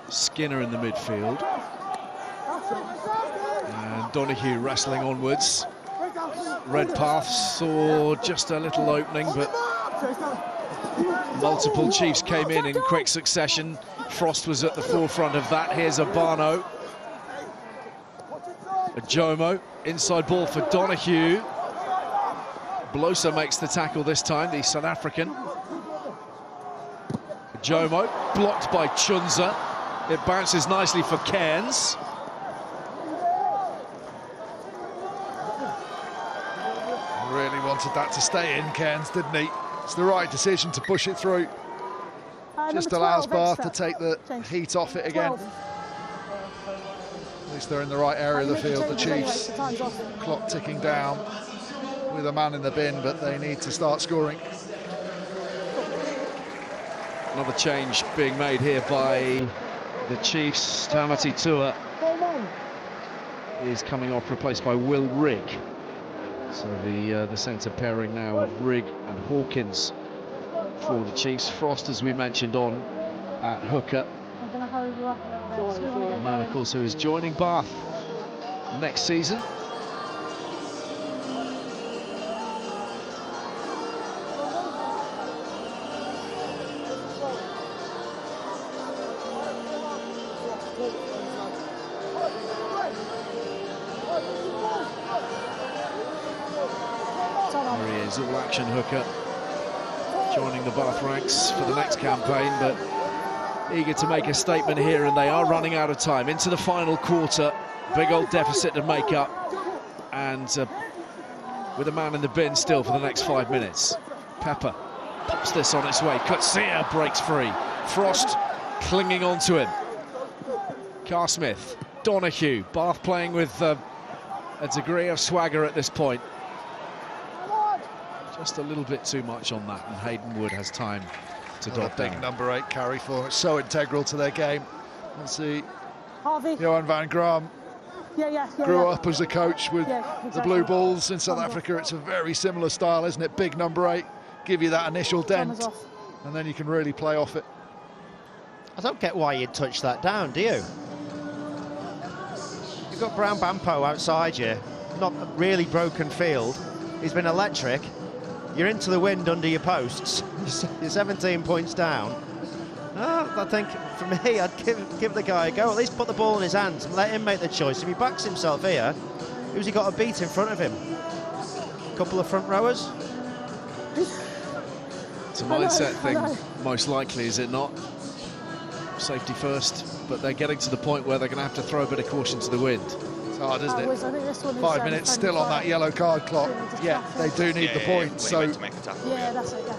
Speaker 1: Skinner in the midfield. And Donahue wrestling onwards. Redpath saw just a little opening, but multiple Chiefs came in quick succession. Frost was at the forefront of that. Here's Abano. Jomo, inside ball for Donahue. Blosa makes the tackle this time, the South African. Jomo, blocked by Chunza. It bounces nicely for Cairns.
Speaker 2: Really wanted that to stay in, Cairns, didn't he? It's the right decision to push it through. Just allows Bath to take the heat off it again. At least they're in the right area of the field, the Chiefs. Clock ticking down with a man in the bin, but they need to start scoring.
Speaker 1: Another change being made here by the Chiefs. Tamati Tua is coming off, replaced by Will Rigg. So the centre pairing now of Rigg and Hawkins for the Chiefs. Frost, as we mentioned, on at hooker. A man, of course, who is joining Bath next season. There he is, all-action hooker, joining the Bath ranks for the next campaign, but eager to make a statement here, and they are running out of time. Into the final quarter, big old deficit to make up, and with a man in the bin still for the next 5 minutes. Pepper pops this on its way. Kutsia breaks free. Frost clinging onto him. Carl Smith, Donahue, Bath playing with a degree of swagger at this point. Just a little bit too much on that, and Hayden Wood has time to dot
Speaker 2: big
Speaker 1: down.
Speaker 2: number 8 carry for it. So integral to their game. Let's see.
Speaker 3: Harvey.
Speaker 2: Johan van Graham grew up as a coach with the Blue Bulls in South Africa. It's a very similar style, isn't it? Big number 8, give you that initial dent, and then you can really play off it.
Speaker 4: I don't get why you'd touch that down, do you? You've got Brown Bampo outside you, not a really broken field. He's been electric. You're into the wind under your posts. You're 17 points down. I think, for me, I'd give the guy a go. At least put the ball in his hands and let him make the choice. If he backs himself here, who's he got a beat in front of him? A couple of front rowers?
Speaker 1: It's a mindset thing, most likely, is it not? Safety first, but they're getting to the point where they're going to have to throw a bit of caution to the wind.
Speaker 2: It's hard, isn't it? 5 minutes still on that yellow card clock. Yeah, they do need the point. So
Speaker 3: that's it. Yeah.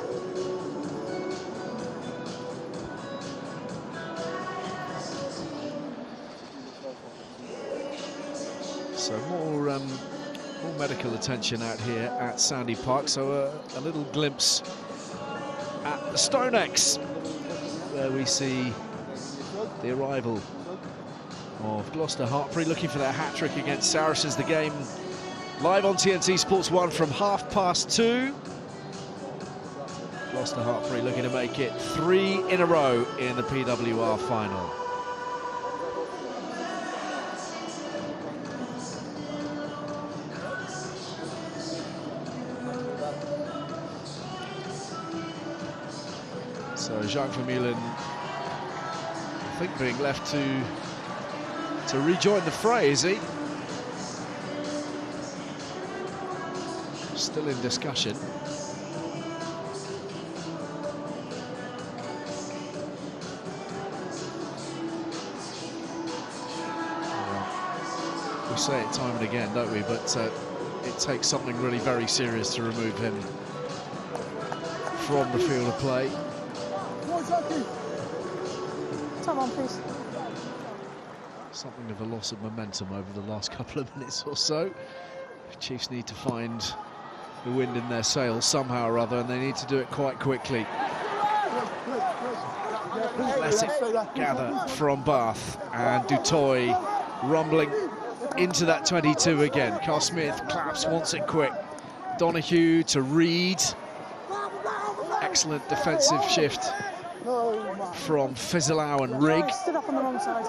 Speaker 1: So more medical attention out here at Sandy Park. So a little glimpse at the Stonex, where we see the arrival of Gloucester Hartpury looking for their hat-trick against Saracens. The game live on TNT Sports 1 from 2:30. Gloucester Hartpury looking to make it 3 in a row in the PWR final. So Jacques Vermeulen, I think, being left to rejoin the fray, is he? Still in discussion. We say it time and again, don't we? But it takes something really very serious to remove him from the field of play.
Speaker 3: Come on, please.
Speaker 1: Something of a loss of momentum over the last couple of minutes or so. The Chiefs need to find the wind in their sails somehow or other, and they need to do it quite quickly. Let it gather from Bath, and Dutoy rumbling into that 22 again. Carl Smith claps, wants it quick. Donahue to Reed. Excellent defensive shift from Fizzelau and Rigg.
Speaker 3: Stood up on the wrong side.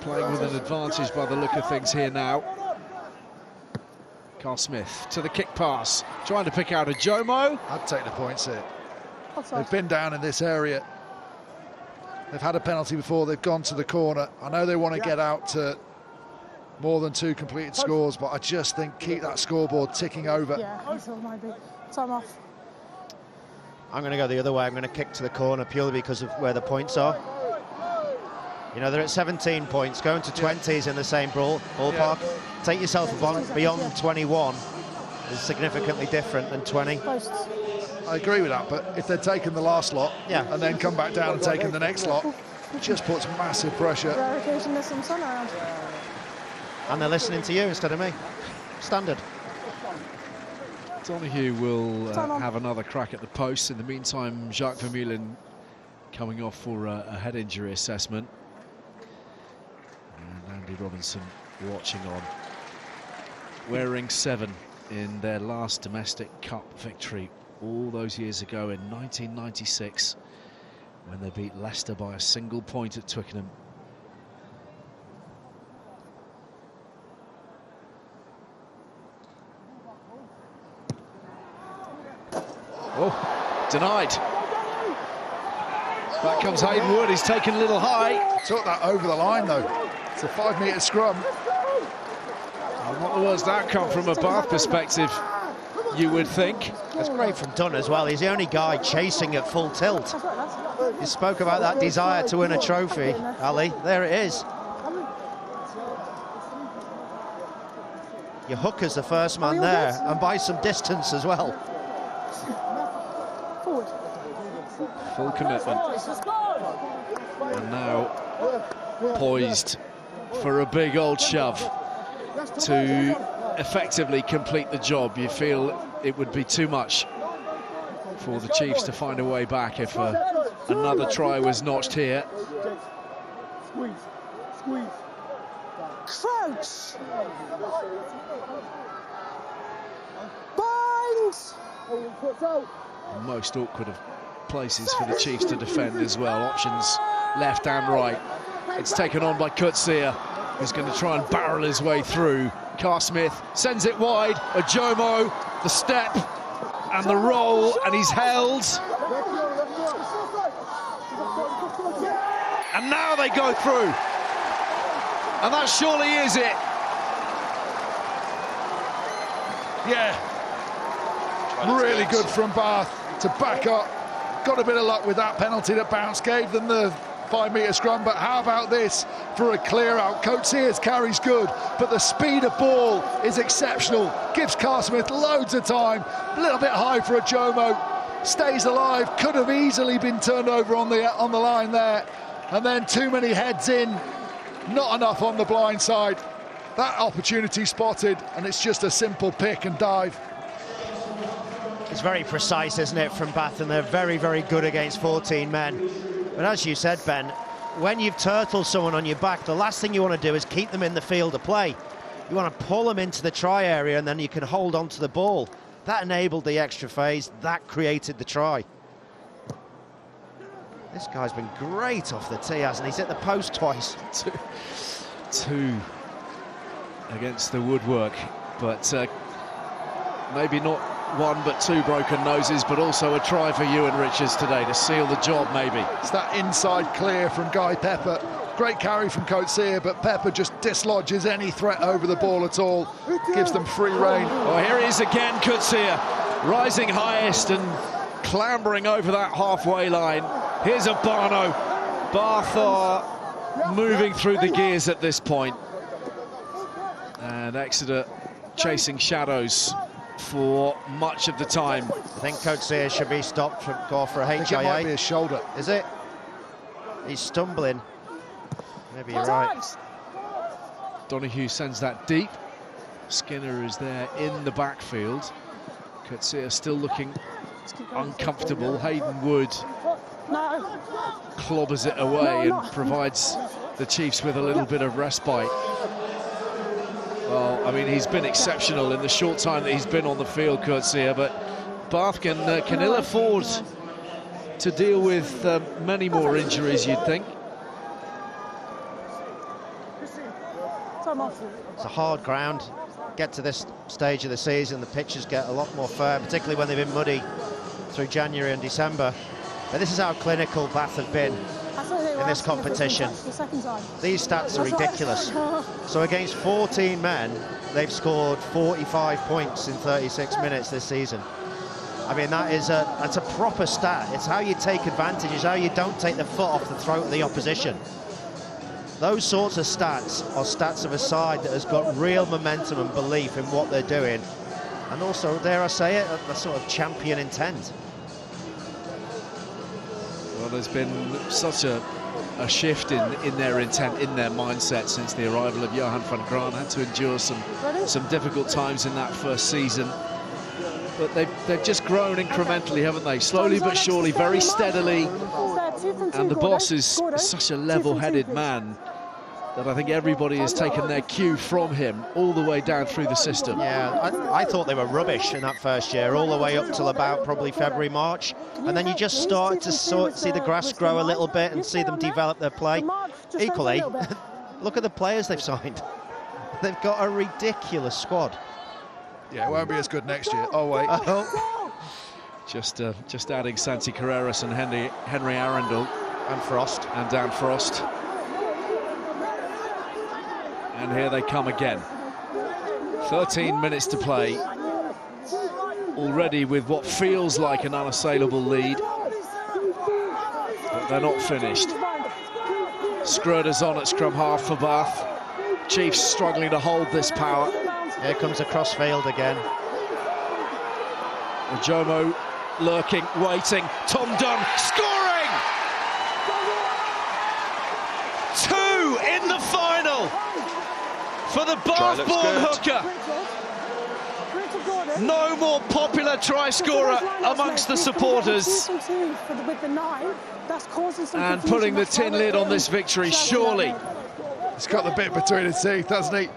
Speaker 1: Playing with an advantage by the look of things here now. Carl Smith to the kick pass, trying to pick out a Jomo.
Speaker 2: I'd take the points here. They've been down in this area. They've had a penalty before, they've gone to the corner. I know they want to get out to more than 2 completed scores, but I just think keep that scoreboard ticking over.
Speaker 3: Yeah, I thought it might be. Time off.
Speaker 4: I'm going to go the other way. I'm going to kick to the corner purely because of where the points are. You know, they're at 17 points. Going to 20s in the same ballpark. Take yourself beyond 21 is significantly different than 20.
Speaker 2: I agree with that, but if they're taking the last lot and then come back down and taking the next lot, it just puts massive pressure.
Speaker 3: Rare occasion there's some sun around.
Speaker 4: And they're listening to you instead of me. Standard.
Speaker 1: Donahue will have another crack at the post. In the meantime, Jacques Vermeulen coming off for a head injury assessment. And Andy Robinson watching on. Wearing 7 in their last domestic cup victory all those years ago in 1996, when they beat Leicester by a single point at Twickenham. Oh, denied. Back comes Hayden Wood, he's taken a little high.
Speaker 2: Took that over the line though. It's a 5-metre scrum.
Speaker 1: Well, not the worst outcome from a Bath perspective, you would think.
Speaker 4: That's great from Dunn as well. He's the only guy chasing at full tilt. You spoke about that desire to win a trophy, Ali. There it is. Your hooker's the first man there, and by some distance as well.
Speaker 3: Forward.
Speaker 1: Full commitment. And now poised for a big old shove to effectively complete the job. You feel it would be too much for the Chiefs to find a way back if another try was notched here.
Speaker 6: Squeeze. Squeeze.
Speaker 3: Crouch. Bind.
Speaker 1: Most awkward of places for the Chiefs to defend as well. Options left and right. It's taken on by Coetzee, who's going to try and barrel his way through. Carr Smith sends it wide. Ajomo, the step and the roll, and he's held. And now they go through. And that surely is it.
Speaker 2: Yeah, really good from Bath to back up. Got a bit of luck with that penalty that bounced, gave them the 5-metre scrum, but how about this for a clear out? Coetzee's carries good, but the speed of ball is exceptional. Gives Carr Smith loads of time, a little bit high for Ajomo, stays alive, could have easily been turned over on the line there, and then too many heads in, not enough on the blind side. That opportunity spotted, and it's just a simple pick and dive.
Speaker 4: It's very precise, isn't it, from Bath, and they're very, very good against 14 men. But as you said, Ben, when you've turtled someone on your back, the last thing you want to do is keep them in the field of play. You want to pull them into the try area, and then you can hold on to the ball. That enabled the extra phase. That created the try. This guy's been great off the tee, hasn't he? He's hit the post twice.
Speaker 1: Two against the woodwork, but maybe not one but two broken noses, but also a try for Ewan Richards today to seal the job, maybe.
Speaker 2: It's that inside clear from Guy Pepper. Great carry from Coetzee, but Pepper just dislodges any threat over the ball at all. Gives them free rein.
Speaker 1: Oh, here he is again, Coetzee, rising highest and clambering over that halfway line. Here's a Barno. Bath are moving through the gears at this point. And Exeter chasing shadows for much of the time.
Speaker 4: I think Coetzee should be stopped from go for a HIA.
Speaker 2: I think it might be his shoulder.
Speaker 4: Is it? He's stumbling. Maybe you're right.
Speaker 1: Donahue sends that deep. Skinner is there in the backfield. Coetzee still looking uncomfortable. Hayden Wood clobbers it away and provides the Chiefs with a little bit of respite. Well, I mean, he's been exceptional in the short time that he's been on the field, Coetzee, but Bath can ill afford to deal with many more injuries, you'd think.
Speaker 4: It's a hard ground. Get to this stage of the season, the pitches get a lot more firm, particularly when they've been muddy through January and December. But this is how clinical Bath have been in this competition. These stats are ridiculous. So against 14 men, they've scored 45 points in 36 minutes this season. I mean, that's a proper stat. It's how you take advantage, it's how you don't take the foot off the throat of the opposition. Those sorts of stats are stats of a side that has got real momentum and belief in what they're doing. And also, dare I say it, a sort of champion intent.
Speaker 1: Well, there's been such a shift in their intent, in their mindset since the arrival of Johan van Graan. Had to endure some difficult times in that first season. But they've just grown incrementally, haven't they? Slowly but surely, very steadily. And the boss is such a level-headed man that I think everybody has taken their cue from him all the way down through the system.
Speaker 4: Yeah, I thought they were rubbish in that first year, all the way up till about probably February, March. And then you just started to see the grass grow a little bit and see them develop their play. Equally, look at the players they've signed. They've got a ridiculous squad.
Speaker 2: Yeah, it won't be as good next year. Oh, wait.
Speaker 1: Just adding Santi Carreras and Henry Arundel.
Speaker 4: And Frost.
Speaker 1: And Dan Frost. And here they come again. 13 minutes to play. Already with what feels like an unassailable lead. But they're not finished. Scroder's on at scrum half for Bath. Chiefs struggling to hold this power.
Speaker 4: Here comes a crossfield again.
Speaker 1: Jomo lurking, waiting. Tom Dunn scoring! 2 in the final for the Bath-born hooker. No more popular try scorer amongst the supporters. And putting the tin lid on this victory, surely.
Speaker 2: He's got the bit between his teeth, hasn't he?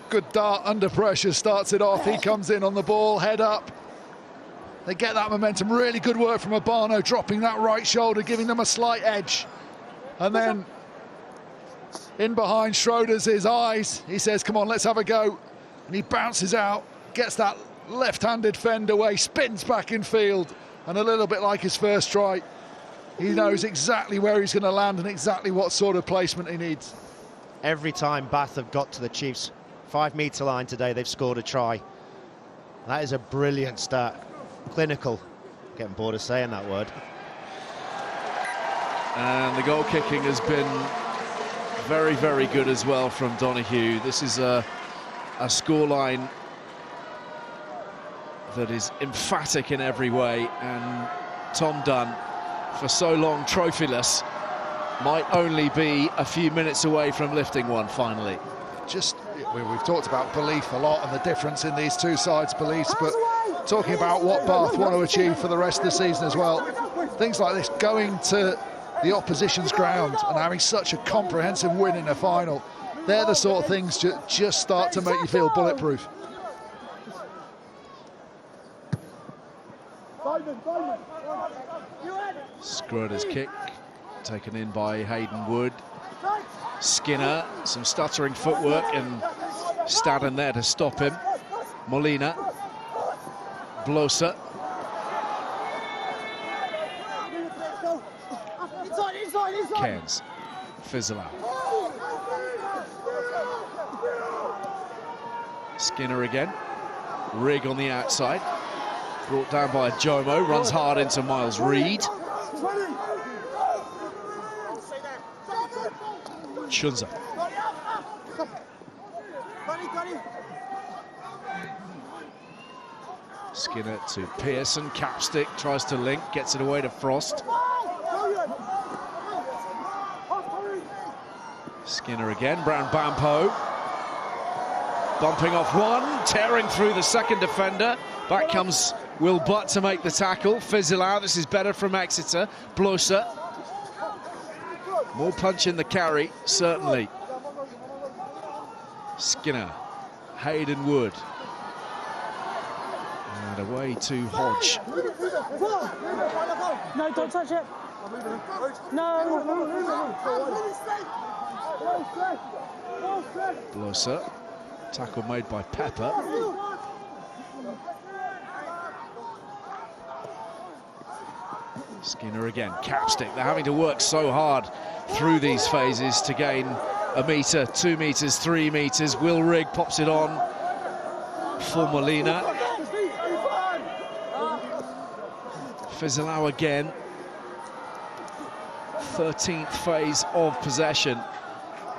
Speaker 2: Good dart under pressure, starts it off. He comes in on the ball, head up. They get that momentum. Really good work from Urbano, dropping that right shoulder, giving them a slight edge. And then in behind Schroeder's his eyes. He says, come on, let's have a go. And he bounces out, gets that left-handed fend away, spins back in field. And a little bit like his first try, he knows exactly where he's going to land and exactly what sort of placement he needs.
Speaker 4: Every time Bath have got to the Chiefs' 5-metre line today, they've scored a try. That is a brilliant start. Clinical. Getting bored of saying that word.
Speaker 1: And the goal kicking has been very, very good as well from Donoghue. This is a scoreline that is emphatic in every way, and Tom Dunn, for so long trophyless, might only be a few minutes away from lifting one finally.
Speaker 2: We've talked about belief a lot and the difference in these two sides' beliefs, but talking about what Bath want to achieve for the rest of the season as well. Things like this, going to the opposition's ground and having such a comprehensive win in a final, they're the sort of things that just start to make you feel bulletproof.
Speaker 1: Schroeder's kick taken in by Hayden Wood. Skinner, some stuttering footwork, and Stadden there to stop him. Molina, Bloser. Cairns, Fizzle out. Skinner again. Rigg on the outside. Brought down by Jomo, runs hard into Miles Reed. Chunza. Skinner to Pearson, Capstick tries to link, gets it away to Frost. Skinner again, Brown Bampo. Bumping off one, tearing through the second defender. Back comes Will Butt to make the tackle. Fizzle out, this is better from Exeter. Bloser. More punch in the carry, certainly. Skinner, Hayden Wood. And away to Hodge.
Speaker 3: No, don't touch it. No.
Speaker 1: Bloser. Tackle made by Pepper. Skinner again, Capstick. They're having to work so hard through these phases to gain a metre, 2 metres, 3 metres. Will Rigg pops it on for Molina. Fizzle again. 13th phase of possession.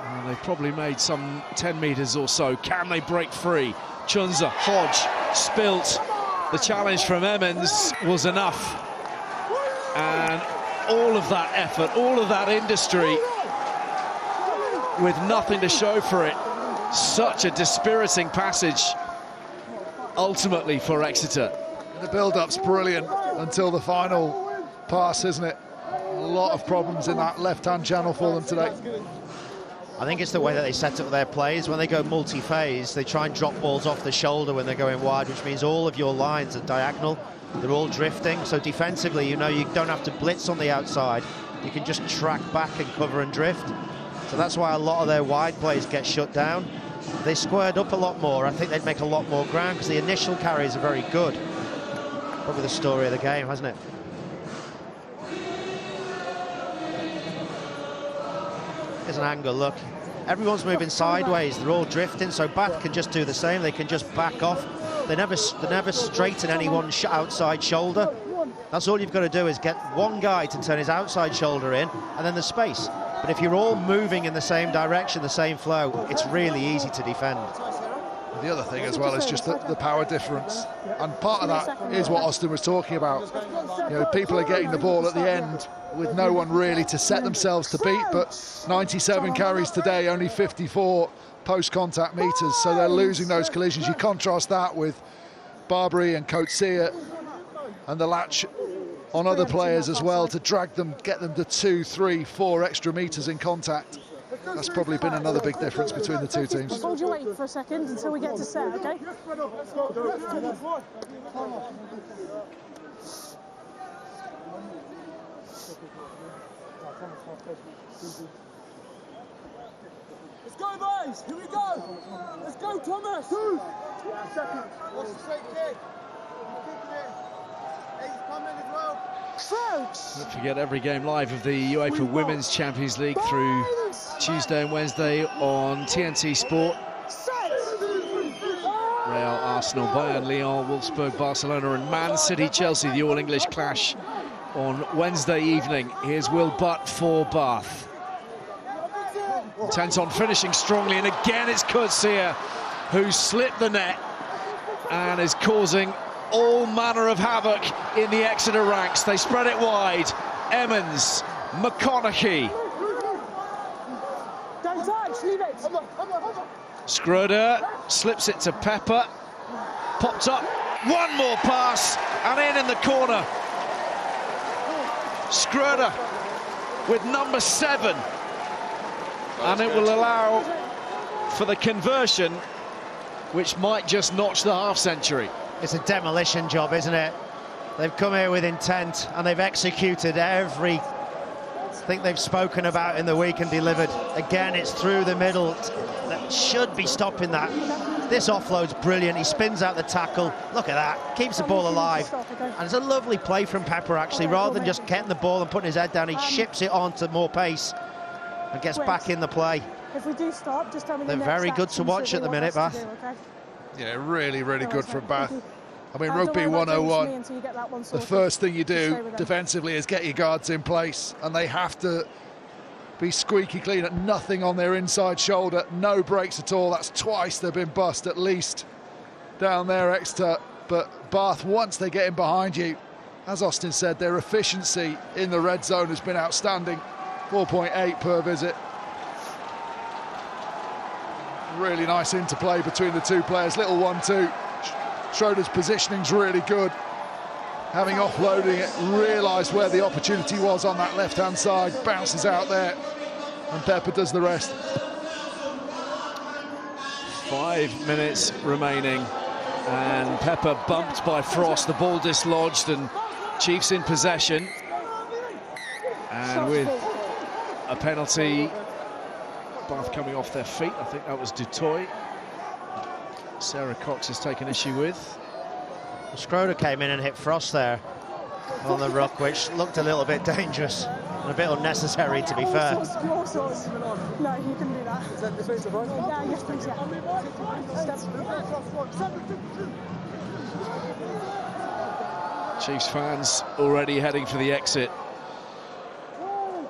Speaker 1: And they've probably made some 10 metres or so. Can they break free? Chunza, Hodge, Spilt. The challenge from Emmons was enough. And all of that effort, all of that industry, with nothing to show for it. Such a dispiriting passage, ultimately, for Exeter.
Speaker 2: The build-up's brilliant until the final pass, isn't it? A lot of problems in that left-hand channel for them today.
Speaker 4: I think it's the way that they set up their plays. When they go multi-phase, they try and drop balls off the shoulder when they're going wide, which means all of your lines are diagonal. They're all drifting, so defensively, you know, you don't have to blitz on the outside. You can just track back and cover and drift. So that's why a lot of their wide plays get shut down. If they squared up a lot more, I think they'd make a lot more ground, because the initial carries are very good. Probably the story of the game, hasn't it? Here's an angle, look. Everyone's moving sideways, they're all drifting, so Bath can just do the same. They can just back off. They never straighten anyone's outside shoulder. That's all you've got to do, is get one guy to turn his outside shoulder in, and then the space. But if you're all moving in the same direction, the same flow, it's really easy to defend.
Speaker 2: The other thing as well is just the power difference, and part of that is what Austin was talking about. You know, people are getting the ball at the end with no one really to set themselves to beat, but 97 carries today, only 54 post-contact meters, so they're losing those collisions. You contrast that with Barbary and Coetzee and the latch on other players as well to drag them, get them to 2, 3, 4 extra meters in contact. That's probably been another big difference between the two teams.
Speaker 3: Hold your weight for a second until we get to set, okay?
Speaker 6: Let's go, boys! Here we go! Let's go, Thomas! What's the straight kick? He's coming as well.
Speaker 1: Don't forget every game live of the UEFA Women's Champions League through Tuesday and Wednesday on TNT Sport. Real, Arsenal, Bayern, Lyon, Wolfsburg, Barcelona and Man City, Chelsea, the All-English clash on Wednesday evening. Here's Will Butt for Bath. Intent on finishing strongly, and again it's Coetzee who slipped the net and is causing all manner of havoc in the Exeter ranks. They spread it wide. Emmons, McConaughey.
Speaker 3: Don't touch, leave it.
Speaker 1: Schroeder slips it to Pepper. Popped up. One more pass and in the corner. Schroeder with number 7. And it will allow for the conversion, which might just notch the half-century.
Speaker 4: It's a demolition job, isn't it? They've come here with intent and they've executed every thing they've spoken about in the week and delivered. Again, it's through the middle. That should be stopping that. This offload's brilliant. He spins out the tackle. Look at that. Keeps the ball alive. And it's a lovely play from Pepper, actually. Rather than just getting the ball and putting his head down, he ships it on to more pace and gets back in the play.
Speaker 3: If we do stop, just tell me.
Speaker 4: They're very good to watch at the minute, Bath.
Speaker 2: Yeah, really, really good from Bath. I mean, Rugby 101, the first thing you do defensively is get your guards in place, and they have to be squeaky clean at nothing on their inside shoulder, no breaks at all. That's twice they've been bust at least down there, Exeter. But Bath, once they get in behind you, as Austin said, their efficiency in the red zone has been outstanding. 4.8 per visit. Really nice interplay between the two players. Little 1-2. Schroeder's positioning's really good. Having offloading it, realised where the opportunity was on that left-hand side, bounces out there, and Pepper does the rest.
Speaker 1: 5 minutes remaining, and Pepper bumped by Frost. The ball dislodged, and Chiefs in possession. And with a penalty, Bath coming off their feet. I think that was Dutoy. Sarah Cox has taken issue with.
Speaker 4: Schroeder came in and hit Frost there on the ruck, which looked a little bit dangerous and a bit unnecessary, to be fair.
Speaker 3: No, you can do that. Is that defensive right? Yeah, yes, please, yeah.
Speaker 1: Chiefs fans already heading for the exit.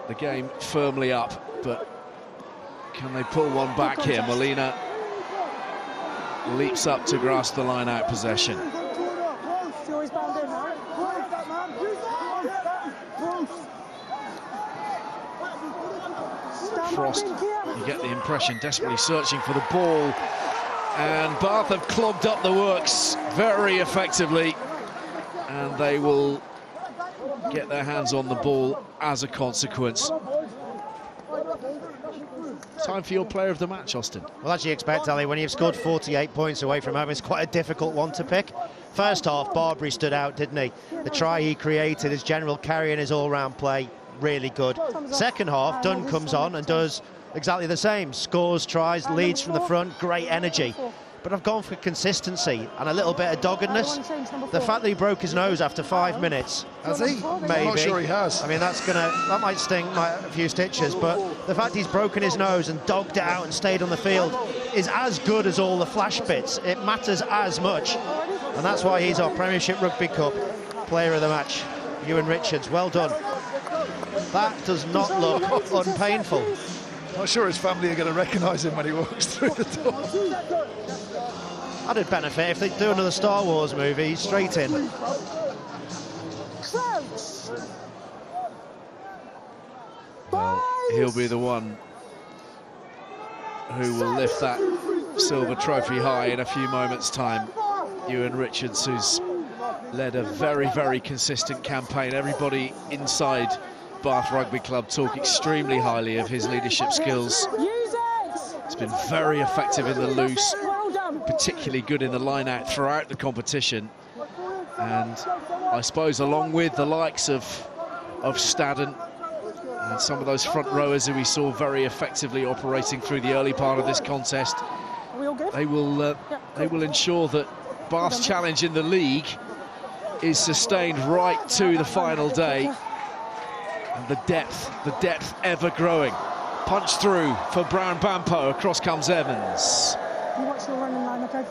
Speaker 1: The game firmly up, but can they pull one back here? Molina leaps up to grasp the line-out possession. Frost, you get the impression, desperately searching for the ball, and Bath have clogged up the works very effectively, and they will get their hands on the ball as a consequence. Time for your player of the match, Austin.
Speaker 4: Well, as you expect, Ali, when you've scored 48 points away from home, it's quite a difficult one to pick. First half, Barbary stood out, didn't he? The try he created, his general carry and his all-round play, really good. Second half, Dunn comes on and does exactly the same. Scores, tries, leads from the front, great energy. But I've gone for consistency and a little bit of doggedness. The fact that he broke his nose after 5 minutes.
Speaker 2: Has he?
Speaker 4: Maybe.
Speaker 2: I'm not sure he has.
Speaker 4: I mean, that might sting a few stitches, but the fact he's broken his nose and dogged it out and stayed on the field is as good as all the flash bits. It matters as much. And that's why he's our Premiership Rugby Cup player of the match. Ewan Richards, well done. That does not look unpainful.
Speaker 2: I'm sure his family are going to recognise him when he walks through the door.
Speaker 4: I'd benefit if they do another Star Wars movie, straight in.
Speaker 1: Well, he'll be the one who will lift that silver trophy high in a few moments' time. Ewan Richards, who's led a very, very consistent campaign. Everybody inside Bath Rugby Club talk extremely highly of his leadership skills. He's been very effective in the loose, particularly good in the line-out throughout the competition. And I suppose along with the likes of Staden and some of those front rowers who we saw very effectively operating through the early part of this contest, they will ensure that Bath's challenge in the league is sustained right to the final day. And the depth ever growing. Punch through for Brown Bampo, across comes Evans.
Speaker 3: You watch your running line, okay?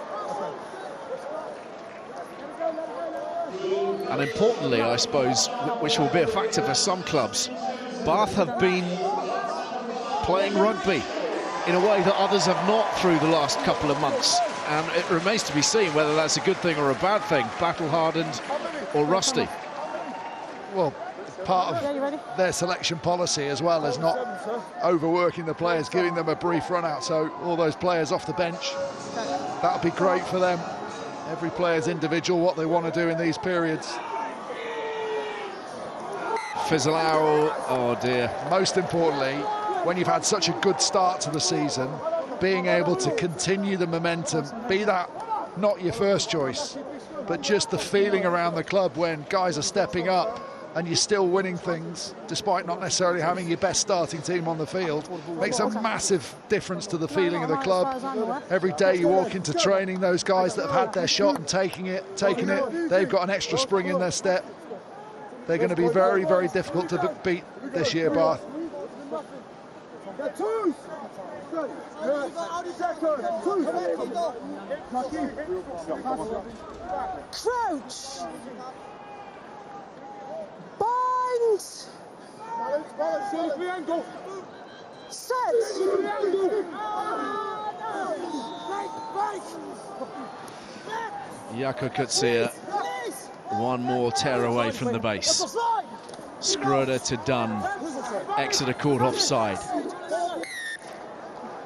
Speaker 1: And importantly, I suppose, which will be a factor for some clubs, Bath have been playing rugby in a way that others have not through the last couple of months. And it remains to be seen whether that's a good thing or a bad thing, battle-hardened or rusty.
Speaker 2: Well, part of their selection policy as well is not overworking the players, giving them a brief run out. So all those players off the bench, that would be great for them. Every player's individual, what they want to do in these periods.
Speaker 1: Fizzle-owl, oh dear.
Speaker 2: Most importantly, when you've had such a good start to the season, being able to continue the momentum, be that not your first choice, but just the feeling around the club when guys are stepping up and you're still winning things, despite not necessarily having your best starting team on the field, makes a massive difference to the feeling of the club. Every day you walk into training, those guys that have had their shot and taken it, they've got an extra spring in their step. They're going to be very, very difficult to beat this year, Bath.
Speaker 3: Crouch. Bind. Set.
Speaker 1: Jaco Kutsia, one more tear away from the base. Schroeder to Dunn. Exeter caught offside.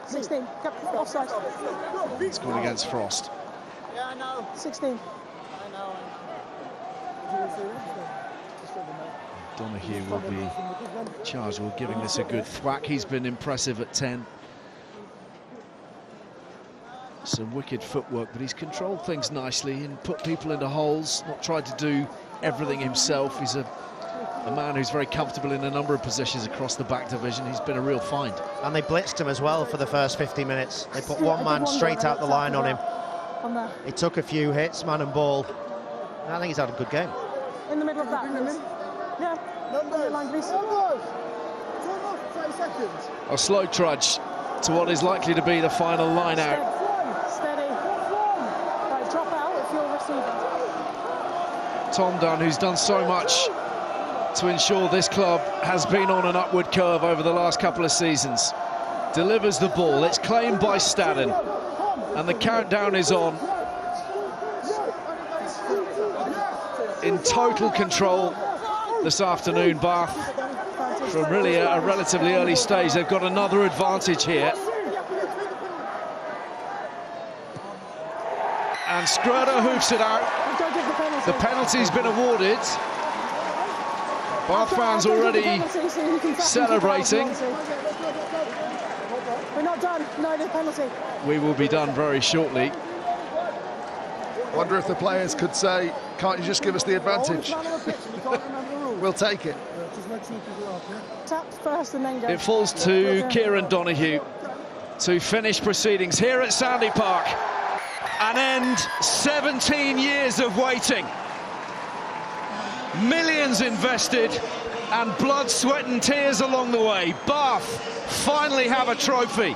Speaker 3: 16, offside.
Speaker 1: It's gone against Frost.
Speaker 3: Yeah, I know. 16. I know.
Speaker 1: Donahue will be charged with giving this a good thwack. He's been impressive at 10. Some wicked footwork, but he's controlled things nicely and put people into holes, not tried to do everything himself. He's a man who's very comfortable in a number of positions across the back division. He's been a real find.
Speaker 4: And they blitzed him as well for the first 50 minutes. They put one man straight out the line on him. He took a few hits, man and ball. I think he's had a good game.
Speaker 3: In the middle of that, please. Yeah, line, please.
Speaker 6: 30 seconds.
Speaker 1: A slow trudge to what is likely to be the final line out.
Speaker 3: Steady. Right, drop out if you're receiving.
Speaker 1: Tom Dunn, who's done so much to ensure this club has been on an upward curve over the last couple of seasons, delivers the ball. It's claimed by Staden, and the countdown is on. In total control this afternoon, Bath, from really a relatively early stage. They've got another advantage here. And Schroeder hoofs it out. The penalty's been awarded. Bath fans already celebrating.
Speaker 3: We're not done. No, the penalty.
Speaker 1: We will be done very shortly.
Speaker 2: Wonder if the players could say, can't you just give us the advantage? We'll take it.
Speaker 3: Tap first and then go.
Speaker 1: It falls to Kieran Donahue to finish proceedings here at Sandy Park and end 17 years of waiting. Millions invested and blood, sweat and tears along the way. Bath finally have a trophy.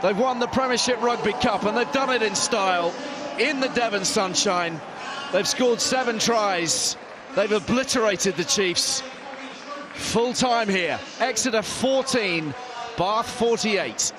Speaker 1: They've won the Premiership Rugby Cup and they've done it in style in the Devon sunshine. They've scored 7 tries. They've obliterated the Chiefs. Full time here. Exeter 14, Bath 48.